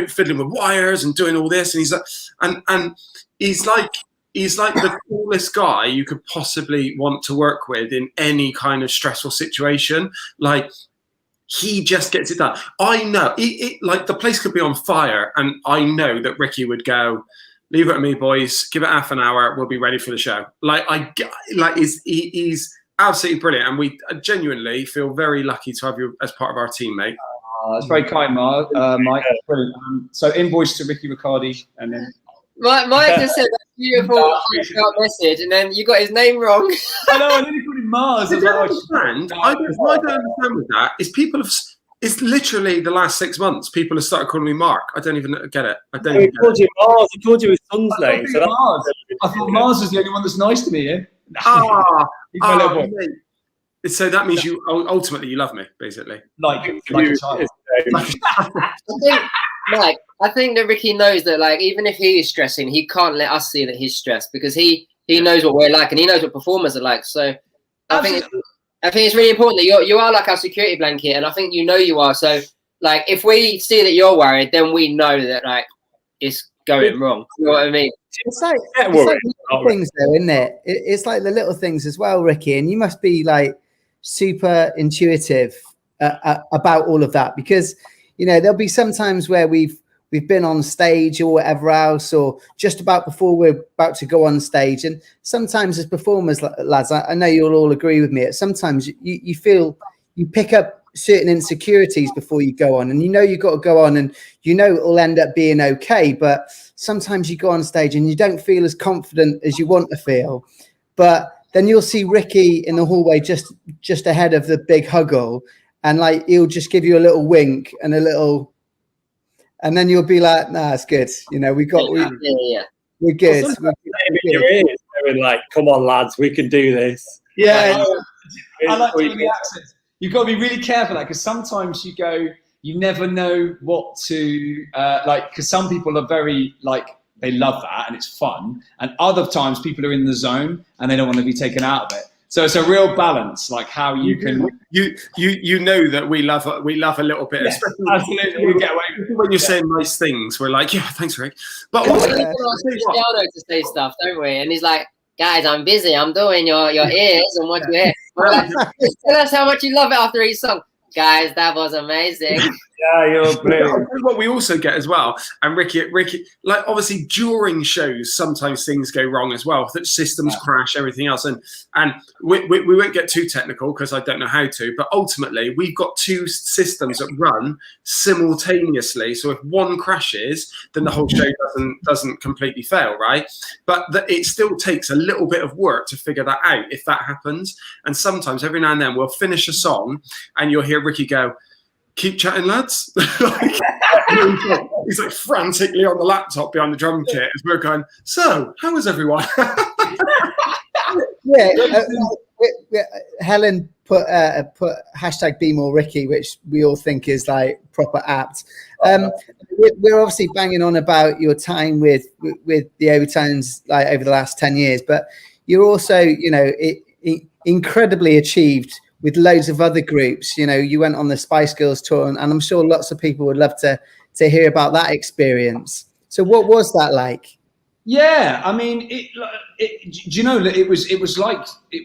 fiddling with wires and doing all this, and he's like, and he's like the coolest guy you could possibly want to work with in any kind of stressful situation. Like, he just gets it done. I know, like the place could be on fire, and I know that Ricky would go, leave it to me, boys. Give it half an hour. We'll be ready for the show. He's absolutely brilliant, and we genuinely feel very lucky to have you as part of our team, mate. That's very kind, Mike. Brilliant. So invoice to Ricky Ricardi, and then Mike just said that beautiful message, and then you got his name wrong. I know, I nearly called him Mars. I don't understand. What I don't understand with that is people have. It's literally the last 6 months people have started calling me Mark. I don't even get it. I don't. He called you Mars. He called you his son's name. So Mars. I thought Mars was the only one that's nice to me. Mate. So that means you ultimately you love me, basically. Like a child. I think that Ricky knows that, like, even if he is stressing, he can't let us see that he's stressed, because he knows what we're like, and he knows what performers are like. So I think it's really important that you are like our security blanket, and I think you are. So, like, if we see that you're worried, then we know that, like, it's going wrong. You know what I mean? It's like little things, though, isn't it? It's like the little things as well, Ricky. And you must be like super intuitive about all of that, because there'll be some times where we've been on stage or whatever else, or just about before we're about to go on stage. And sometimes as performers, lads, I know you'll all agree with me, sometimes you feel you pick up certain insecurities before you go on, and you've got to go on, and it'll end up being okay. But sometimes you go on stage and you don't feel as confident as you want to feel. But then you'll see Ricky in the hallway just ahead of the big huggle, and like he'll just give you a little wink and a little. And then you'll be like, nah, it's good. We're good. Your ears going like, come on, lads, we can do this. Yeah. I like doing the accents. You've got to be really careful, because sometimes you never know what to, because some people are very, they love that and it's fun. And other times people are in the zone and they don't want to be taken out of it. So it's a real balance, like how you can. You know that we love a little bit, especially absolutely. We get away with it. When you're saying nice things. We're like, yeah, thanks, Rick. But we ask Cristiano to say stuff, don't we? And he's like, guys, I'm busy. I'm doing your ears and what you hear. Like, tell us how much you love it after each song. Guys, that was amazing. Yeah, you're brilliant. What we also get as well, and Ricky, like obviously during shows, sometimes things go wrong as well. That systems crash, everything else, and we won't get too technical because I don't know how to. But ultimately, we've got two systems that run simultaneously. So if one crashes, then the whole show doesn't completely fail, right? But it still takes a little bit of work to figure that out if that happens. And sometimes, every now and then, we'll finish a song, and you'll hear Ricky go, keep chatting, lads. He's like frantically on the laptop behind the drum kit as we're going, so how was everyone? Helen put hashtag be more Ricky, which we all think is like proper apt. We're obviously banging on about your time with the Overtones like over the last 10 years, but you're also incredibly achieved with loads of other groups. You went on the Spice Girls tour, and I'm sure lots of people would love to hear about that experience. So what was that like? Yeah, I mean, do you know that it was like the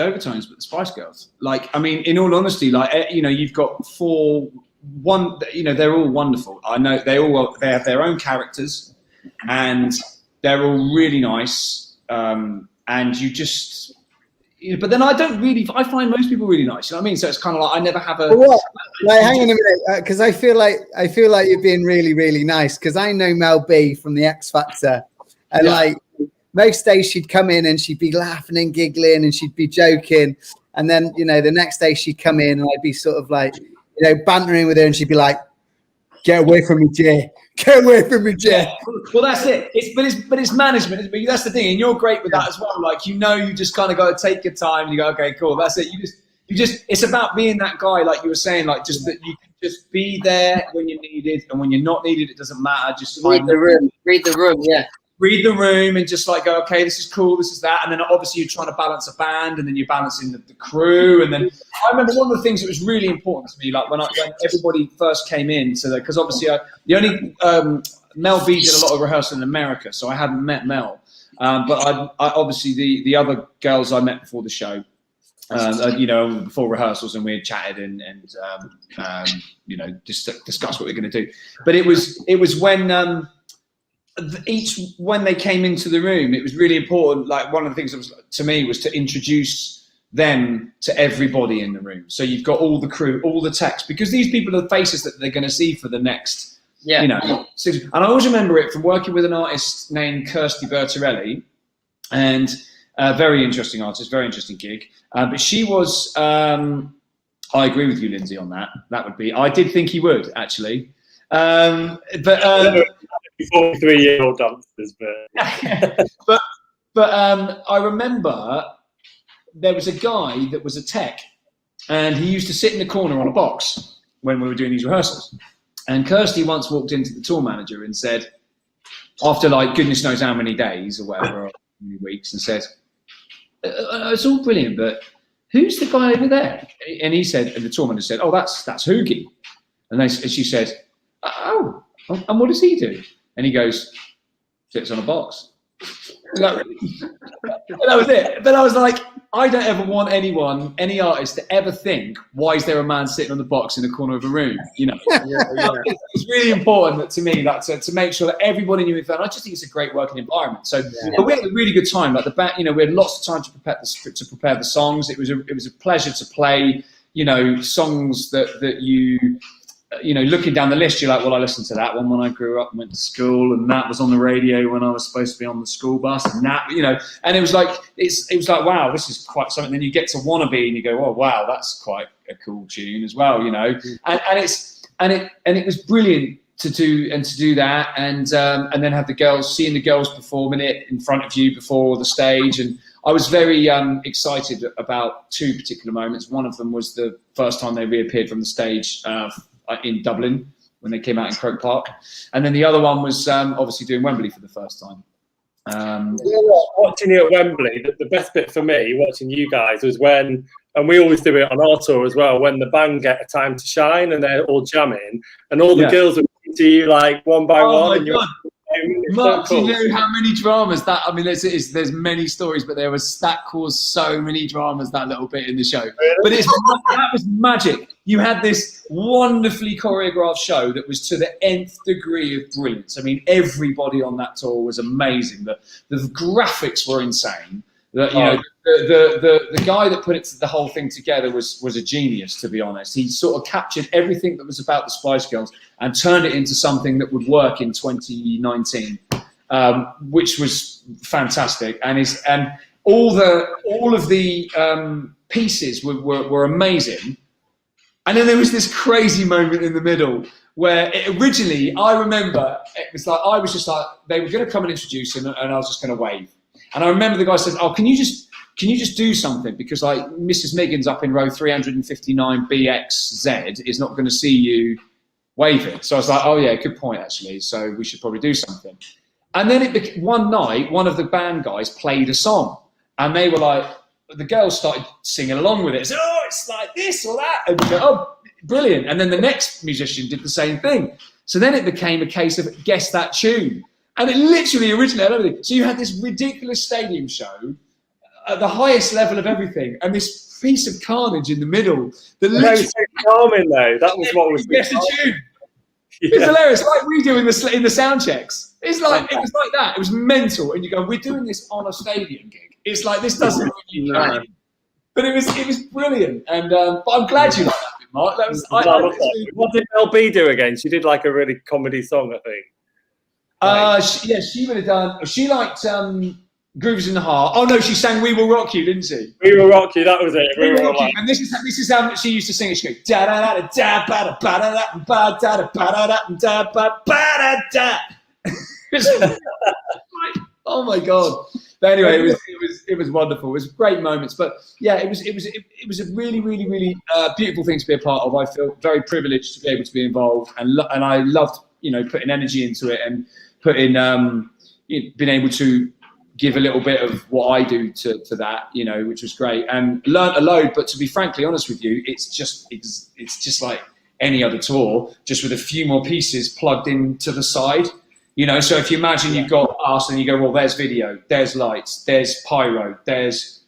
Overtones, but the Spice Girls. Like, I mean, in all honesty, like, you've got they're all wonderful. I know they have their own characters, and they're all really nice. And you just. But then I find most people really nice. You know what I mean? So it's kind of like I never have a. What? Like, hang on a minute, because I feel like you're being really, really nice. Because I know Mel B from the X Factor, and like most days she'd come in and she'd be laughing and giggling and she'd be joking, and then the next day she'd come in and I'd be sort of like bantering with her, and she'd be like, "Get away from me, Jay! Get away from me, Jay!" Yeah. Well, that's it. It's management. That's the thing, and you're great with that as well. Like, you just kind of got to take your time. And you go, okay, cool. That's it. it's about being that guy, like you were saying, like just that you can just be there when you're needed, and when you're not needed, it doesn't matter. Just Read the room. Read the room. Yeah. Read the room and just like go, okay, this is cool, this is that. And then obviously you're trying to balance a band, and then you're balancing the crew. And then I remember one of the things that was really important to me, like when everybody first came in, so that, because obviously the only, Mel B did a lot of rehearsal in America, so I hadn't met Mel. But I obviously the other girls I met before the show, before rehearsals, and we had chatted and just discussed what we we're going to do. But it was when, when they came into the room, it was really important. Like one of the things that was to me was to introduce them to everybody in the room. So you've got all the crew, all the techs, because these people are the faces that they're going to see for the next, And I always remember it from working with an artist named Kirsty Bertarelli, and a very interesting artist, very interesting gig. But she was, I agree with you, Lindsay, on that. That would be, I did think he would actually. 43-year-old dancers, but I remember there was a guy that was a tech, and he used to sit in the corner on a box when we were doing these rehearsals. And Kirsty once walked into the tour manager and said, after like goodness knows how many days or whatever, or many weeks, and said, "It's all brilliant, but who's the guy over there?" And he said, and the tour manager said, "Oh, that's Hoogie." And she said, "Oh, and what does he do?" And he goes, "Sits on a box." And that was it. But I was like, I don't ever want any artist to ever think, why is there a man sitting on the box in the corner of a room? It's really important to me that to make sure that everybody knew it. I just think it's a great working environment. So, but we had a really good time. Like the band, we had lots of time to prepare the songs. It was a pleasure to play, songs that you. Looking down the list, you're like, well, I listened to that one when I grew up and went to school, and that was on the radio when I was supposed to be on the school bus, and that, and it was like, wow, this is quite something. Then you get to Wannabe, and you go, oh, wow, that's quite a cool tune as well, and it was brilliant to do that, and then have seeing the girls performing it in front of you before the stage, and I was very excited about two particular moments. One of them was the first time they reappeared from the stage in Dublin when they came out in Croke Park, and then the other one was obviously doing Wembley for the first time. Watching you at Wembley, the best bit for me watching you guys was when, and we always do it on our tour as well, when the band get a time to shine and they're all jamming, and all the girls will come to you like one by one. And Mark, so cool. You know how many dramas that? I mean, there's many stories, but that caused so many dramas, that little bit in the show. Really? But that was magic. You had this wonderfully choreographed show that was to the nth degree of brilliance. I mean, everybody on that tour was amazing. The graphics were insane. The guy that put the whole thing together was a genius, to be honest. He sort of captured everything that was about the Spice Girls and turned it into something that would work in 2019, which was fantastic. And all of the pieces were amazing. And then there was this crazy moment in the middle where originally, I remember, it was like, I was just like, they were going to come and introduce him, and I was just going to wave. And I remember the guy said, "Oh, can you just do something? Because like Mrs. Miggins up in row 359 BXZ is not going to see you waving." So I was like, "Oh yeah, good point actually. So we should probably do something." And then one night, one of the band guys played a song, and they were like, the girls started singing along with it. Said, "Oh, it's like this or that," and we go, "Oh, brilliant!" And then the next musician did the same thing. So then it became a case of guess that tune. And it literally originated everything. So you had this ridiculous stadium show at the highest level of everything, and this piece of carnage in the middle. That was so charming, though. That was what was. Guess the tune. Yeah. It's hilarious, like we do in the sound checks. It was like that. It was mental, and you go, "We're doing this on a stadium gig." It's like this doesn't really matter. But it was brilliant, and but I'm glad you liked that bit, Mark. That was. What did Mel B do again? She did like a really comedy song, I think. She would have done. She liked Grooves in the Heart. Oh no, she sang "We Will Rock You," didn't she? "We Will Rock You." That was it. We Will Rock You. And this is how she used to sing it. She goes da da da da ba da ba da da ba da da ba da da ba ba da da. Oh my god! But anyway, it was wonderful. It was great moments. But yeah, it was a really, really, really beautiful thing to be a part of. I feel very privileged to be able to be involved, and I loved, putting energy into it and putting being able to give a little bit of what I do to that, which was great, and learned a load. But to be frankly honest with you, it's just like any other tour, just with a few more pieces plugged into the side. So if you imagine you've got us and you go, well, there's video, there's lights, there's pyro, there's,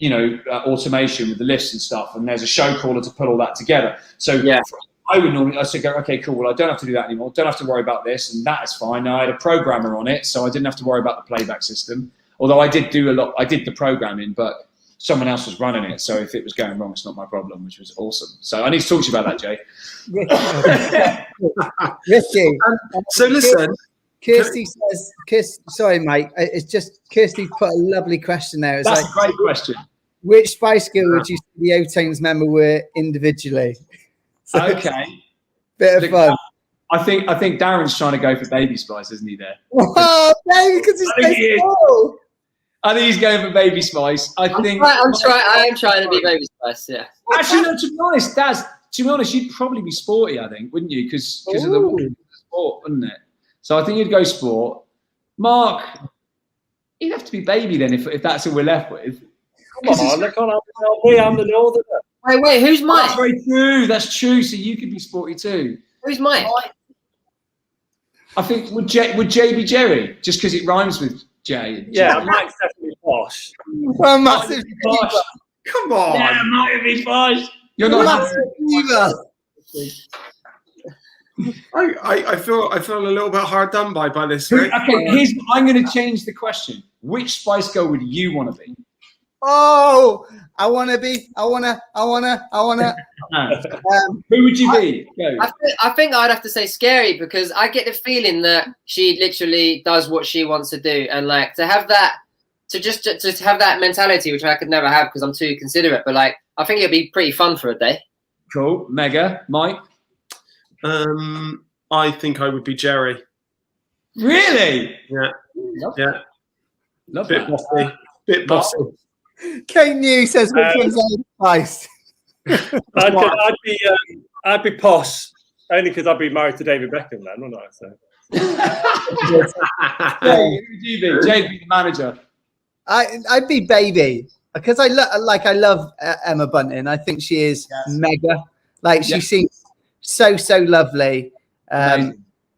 automation with the lifts and stuff, and there's a show caller to put all that together. So yeah, I would normally, I go, okay, cool, well, I don't have to do that anymore. Don't have to worry about this, and that is fine. Now, I had a programmer on it, so I didn't have to worry about the playback system. Although I did do a lot, I did the programming, but someone else was running it. So if it was going wrong, it's not my problem, which was awesome. So I need to talk to you about that, Jay. Ricky. So listen. Kirsty says, sorry, mate. It's just Kirsty put a lovely question there. It's That's a great question. Which Spice Girl would you say the Overtones member were individually? So okay. Bit of fun. I think Darren's trying to go for Baby Spice, isn't he? There. Oh, baby, because it's so I think he's going for Baby Spice. I am trying to be Baby Spice. Yeah. Actually, no. To be honest, Daz. To be honest, you'd probably be Sporty. I think, wouldn't you? Because of the sport, wouldn't it? So I think you'd go Sport. Mark, you'd have to be Baby then, if that's who we're left with. Come on, look on me. I'm the Northerner. Wait, who's Mike? That's very true. That's true. So you could be Sporty too. Who's Mike? I think would Jay be Jerry just because it rhymes with Jay? Yeah, Mike's definitely posh. Well, massive posh. Come on. Yeah, Mike would be posh. You're not massive diva. I feel a little bit hard done by this. Right? Okay, I'm going to change the question. Which Spice Girl would you want to be? Oh, I want to be. Who would you be? Go. I think I'd have to say Scary, because I get the feeling that she literally does what she wants to do, and like to have that, to have that mentality, which I could never have because I'm too considerate. But like, I think it'd be pretty fun for a day. Cool, mega, Mike. I think I would be Jerry. Really? Yeah. Yeah. Love bit bossy. Bit bossy. Kate New says, which one's Old Spice? I'd be posh, only because I'd be married to David Beckham then, wouldn't I? So. Who would you be? Jay'd be the manager. I'd be Baby, because I love Emma Bunton. I think she is mega. Like, she seems so lovely. I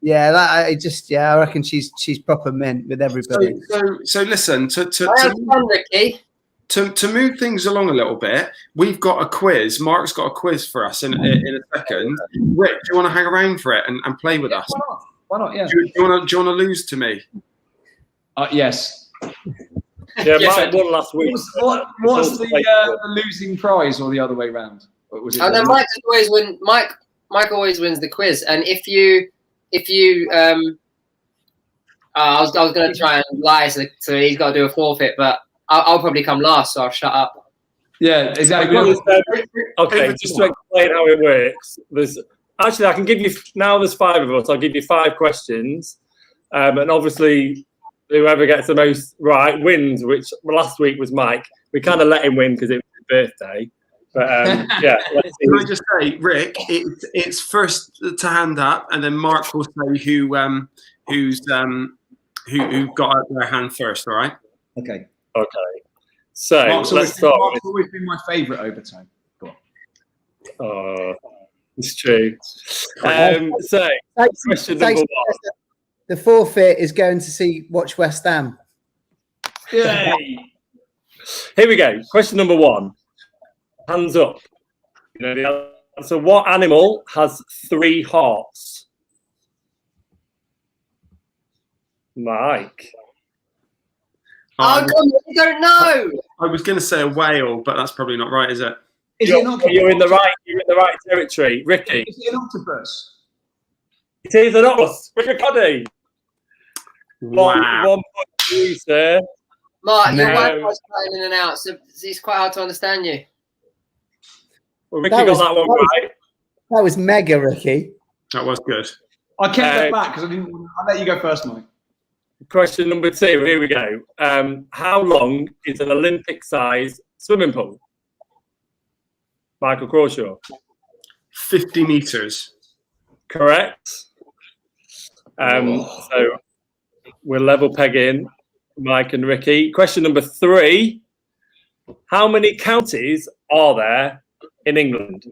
reckon she's proper mint with everybody. So listen, to move things along a little bit, we've got a quiz. Mark's got a quiz for us in a second. Rick, do you want to hang around for it and play with us? Why not? Yeah. Do you want to lose to me? Yes. Yeah, Mike won last week. What's the losing prize, or the other way round? Was it? No, Mike always win. Mike always wins the quiz, and if you I was going to try and lie, so he's got to do a forfeit, but I'll probably come last, so I'll shut up. Yeah, exactly. Okay, just to explain how it works. I can give you, now there's 5 of us, I'll give you 5 questions, and obviously whoever gets the most right wins, which last week was Mike. We kind of let him win because it was his birthday. But yeah. Can I just say, Rick, it's first to hand up, and then Mark will say who got out their hand first. All right. Okay. So let's start. Mark's always been my favourite Overtone. Go on. Oh, it's true. So question number 1. The forfeit is going to watch West Ham. Yay! Here we go. Question number 1. Hands up. You know the answer. What animal has 3 hearts? Mike. Oh, come on, you don't know. I was going to say a whale, but that's probably not right, is it? You're in the right territory, Ricky. Is it an octopus? It is an octopus. Ricardi. Wow. 1 point for you, sir. Mark, your Wi-Fi's cutting in and out, so it's quite hard to understand you. Well, Ricky got that one right. That was mega, Ricky. That was good. I kept that back because I didn't. I'll let you go first, Mike. Question number 2. Here we go. How long is an Olympic-sized swimming pool? Michael Crawshaw. 50 meters. Correct. So we're level pegging Mike and Ricky. Question number 3. How many counties are there in England?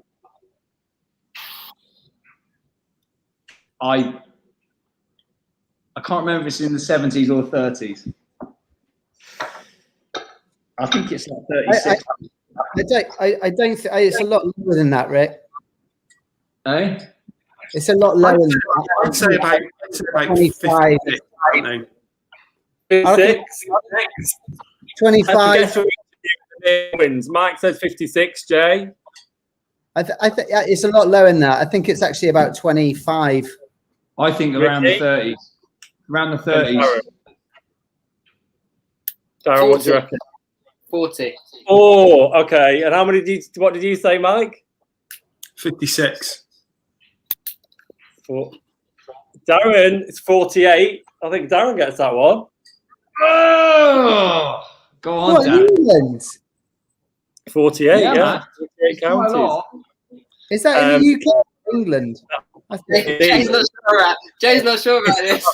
I can't remember if it's in the 70s or 30s. I think it's like 36. I don't think it's a lot lower than that, Rick. Eh? It's a lot lower than that. I'd say about 25. 56, aren't they? 56. 25. Wins. Mike says 56. Jay. I think it's a lot lower than that. I think it's actually about 25. I think around the 30s. Around the 30s. Darren, what do you reckon? 40. Oh, okay. And how many what did you say, Mike? 56. Darren, it's 48. I think Darren gets that one. Oh, go on, What, Darren. England? 48, yeah. man. 48 counties. Is that in the UK or England? Jay's not sure about this.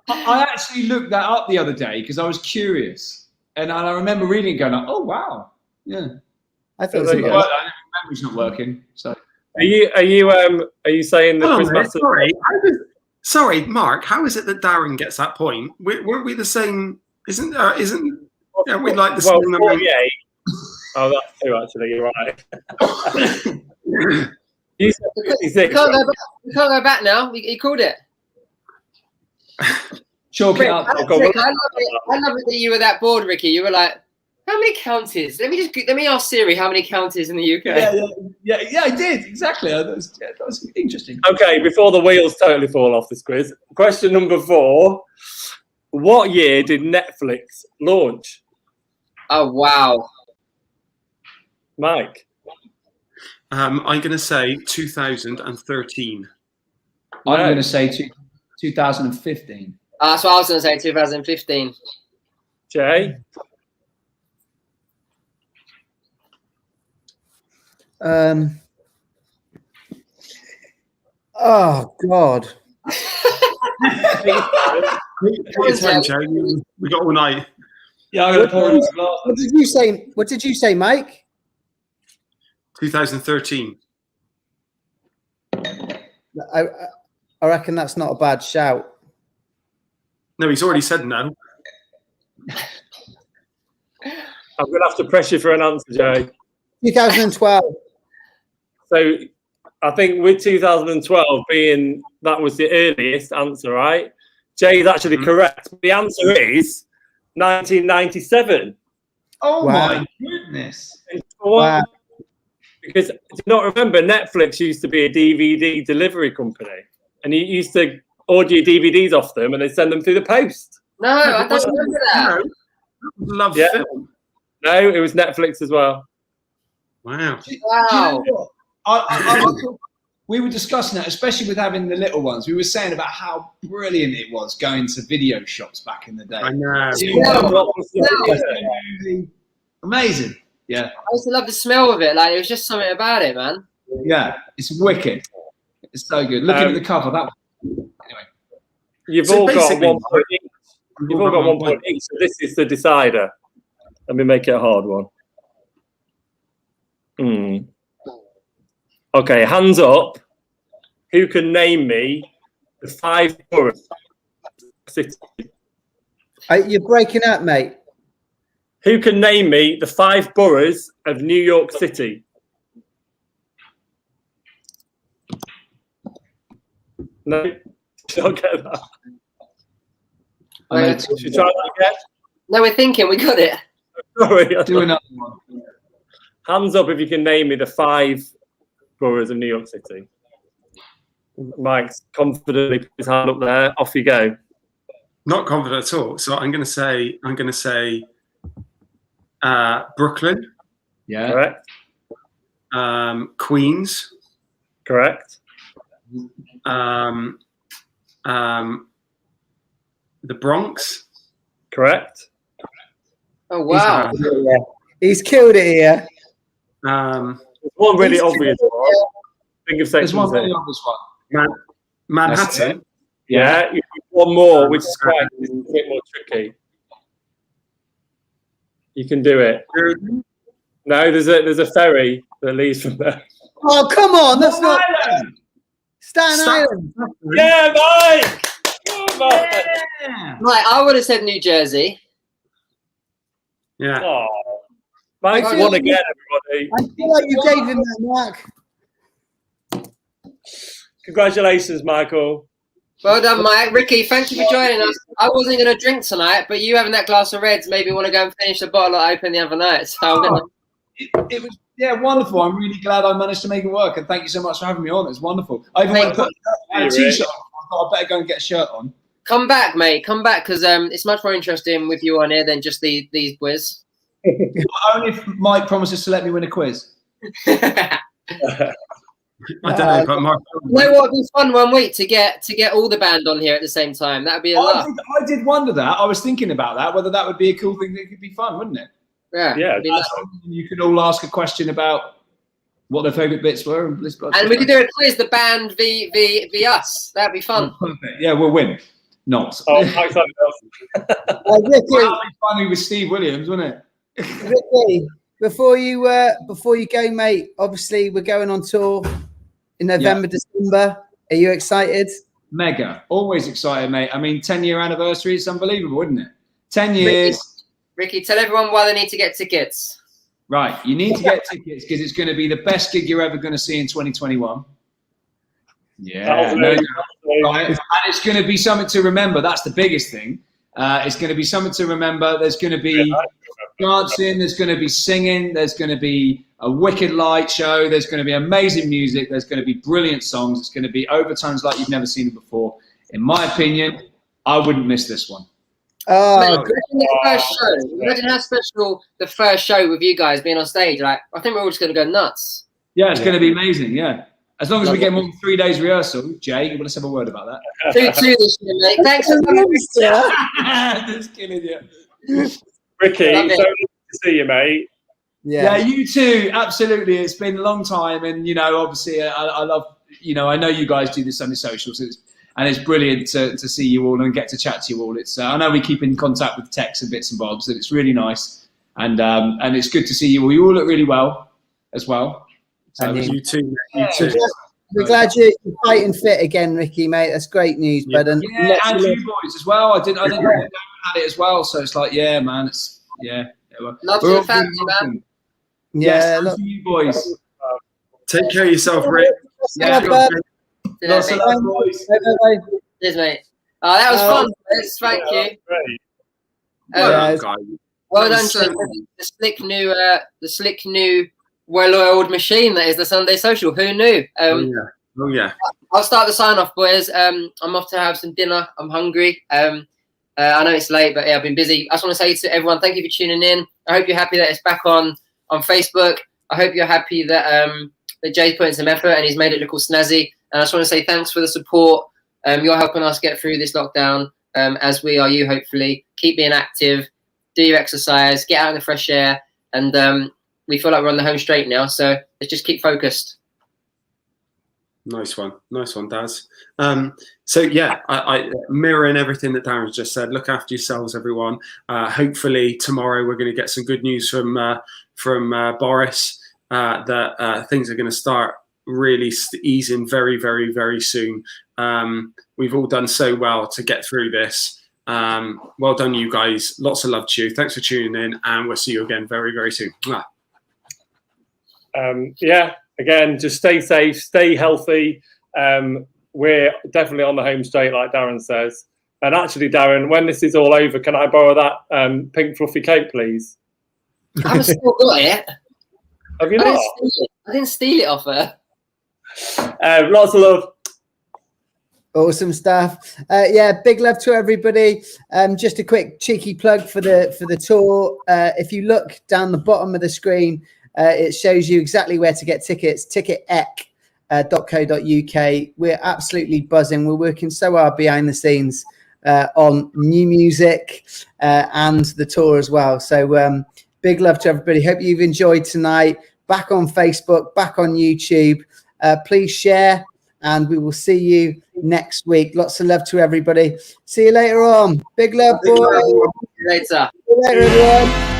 I actually looked that up the other day because I was curious, and I remember reading it going, "Oh wow, yeah." I thought it was There you a go. lot. Well, memory's not working, so Are you saying that Hold on Chris a minute, Masters? sorry, Mark. How is it that Darren gets that point? Weren't we the same? Isn't we like the Well, same number? 48. Oh, that's 2 actually. You're right. You said We 56. can't go back now. He called it. chalk it Rick, up. I love it that you were that bored, Ricky. You were like, how many counties? Let me ask Siri how many counties in the UK. Yeah, I did exactly. That was interesting. Okay, before the wheels totally fall off this quiz. Question number 4. What year did Netflix launch? Oh wow. Mike. I'm going to say 2013. I'm going to say 2015. That's what I was going to say. 2015. Jay. Oh God. It's time, Joe. We got all night. Yeah, I'm going to pour it. What did you say? What did you say, Mike? 2013. I reckon that's not a bad shout. No, he's already said no. I'm going to have to press you for an answer, Jay. 2012. So I think with 2012 being that was the earliest answer, right? Jay's actually correct. The answer is 1997. Oh Wow. my goodness! Wow. Because do not remember, Netflix used to be a DVD delivery company, and you used to order your DVDs off them, and they send them through the post. No, I don't remember that. Love Yeah. film. No, it was Netflix as well. Wow. Do you Wow. know what? We were discussing that, especially with having the little ones. We were saying about how brilliant it was going to video shops back in the day. I know. Amazing. Yeah. I used to love the smell of it. Like it was just something about it, man. Yeah. It's wicked. It's so good. Looking at the cover, that anyway. You've So all got basically- 1 point each. You've all got 1 point each. So this is the decider. Let me make it a hard one. Okay, hands up. Who can name me the 5 boroughs? You're breaking up, mate. Who can name me the 5 boroughs of New York City? No, don't get that. Should we try that again? No, we're thinking. We got it. Sorry. Do another one. Hands up if you can name me the 5 boroughs of New York City. Mike's confidently put his hand up there. Off you go. Not confident at all. So I'm going to say Brooklyn, Yeah. Correct. Queens, Correct. the Bronx. Correct. Oh wow! He's killed it here. Um, One really obvious one. Think of There's section one Z. really obvious one. Manhattan. Yeah, you need one more, which is quite a bit more tricky. You can do it. No, there's a ferry that leaves from there. Oh, come on. That's not Island. Staten Island. Yeah, Mike! Come on. Yeah. Right, I would have said New Jersey. Yeah. Oh. Mike's I feel won like again, everybody. I feel like you gave him that, Mark. Congratulations, Michael. Well done, Mike. Ricky, thank you for joining us. I wasn't going to drink tonight, but you having that glass of Reds made me want to go and finish the bottle I opened the other night. So I'm gonna... It was wonderful. I'm really glad I managed to make it work, and thank you so much for having me on. It's wonderful. I even went to put a t-shirt on. I thought I better go and get a shirt on. Come back, mate. Come back, because it's much more interesting with you on here than just these boys. Only if Mike promises to let me win a quiz. I don't know, but Mark. You know what would be fun one week to get all the band on here at the same time? That'd be a lot. I did wonder that. I was thinking about that, whether that would be a cool thing that could be fun, wouldn't it? Yeah. Yeah. You could all ask a question about what their favourite bits were. And we could do a quiz, the band v us. That'd be fun. Perfect. Yeah, we'll win. Not. Oh, Mike's something else. That'd be funny with Steve Williams, wouldn't it? Ricky, before you go, mate, obviously we're going on tour in November, December. Are you excited? Mega. Always excited, mate. I mean, 10-year anniversary is unbelievable, isn't it? 10 years. Ricky, tell everyone why they need to get tickets. Right. You need to get tickets because it's going to be the best gig you're ever going to see in 2021. Yeah. Right. And it's going to be something to remember. That's the biggest thing. It's going to be something to remember. There's going to be dancing. There's going to be singing. There's going to be a wicked light show. There's going to be amazing music. There's going to be brilliant songs. It's going to be overtones like you've never seen them before. In my opinion, I wouldn't miss this one. Imagine the first show. Imagine how special the first show with you guys being on stage. Like, I think we're all just going to go nuts. Yeah, it's going to be amazing. Yeah. As long as we get more than 3 days rehearsal. Jay, you want to have a word about that? 2-2 this year, mate. Thanks for coming. Just killing you. Ricky, so good to see you, mate. Yeah, you too. Absolutely. It's been a long time. And, you know, obviously, I love, you know, I know you guys do the Sunday socials. And it's brilliant to see you all and get to chat to you all. It's I know we keep in contact with texts and bits and bobs, and it's really nice. And it's good to see you all. You all look really well as well. So you too. You too. We're glad you're fighting fit again, Ricky, mate. That's great news, bud. And and you boys as well. I didn't know you had it as well. So it's like, yeah, man. It's Love to the family, man. Yeah, look, you boys. Take care of yourself, Rick. Yeah, Lots of love, boys. Cheers, mate. Oh, that was fun. Thank you. Well done, the slick new, well-oiled machine that is the Sunday Social. Who knew? Oh yeah. I'll start the sign-off, boys. I'm off to have some dinner. I'm hungry. I know it's late, but yeah, I've been busy. I just want to say to everyone, thank you for tuning in. I hope you're happy that it's back on Facebook. I hope you're happy that that Jay's put in some effort and he's made it look all snazzy. And I just want to say thanks for the support. You're helping us get through this lockdown, as we are you, hopefully. Keep being active, do your exercise, get out in the fresh air, and we feel like we're on the home straight now, so let's just keep focused. Nice one, Daz. So yeah, I mirroring everything that Darren's just said. Look after yourselves, everyone. Hopefully tomorrow we're going to get some good news from Boris that things are going to start really easing very, very, very soon. We've all done so well to get through this. Well done, you guys. Lots of love to you. Thanks for tuning in, and we'll see you again very, very soon. Yeah, again, just stay safe, stay healthy. We're definitely on the home straight, like Darren says. And actually, Darren, when this is all over, can I borrow that pink fluffy cape, please? I haven't still got it. Have you not? I didn't steal it off her. Lots of love. Awesome stuff. Yeah, big love to everybody. Just a quick cheeky plug for the tour. If you look down the bottom of the screen, it shows you exactly where to get tickets. Ticketek.co.uk. We're absolutely buzzing. We're working so hard behind the scenes. on new music and the tour as well. So big love to everybody. Hope you've enjoyed tonight. Back on Facebook, back on YouTube. Please share, and we will see you next week. Lots of love to everybody. See you later on. Big love, boys. Later. See you later, everyone.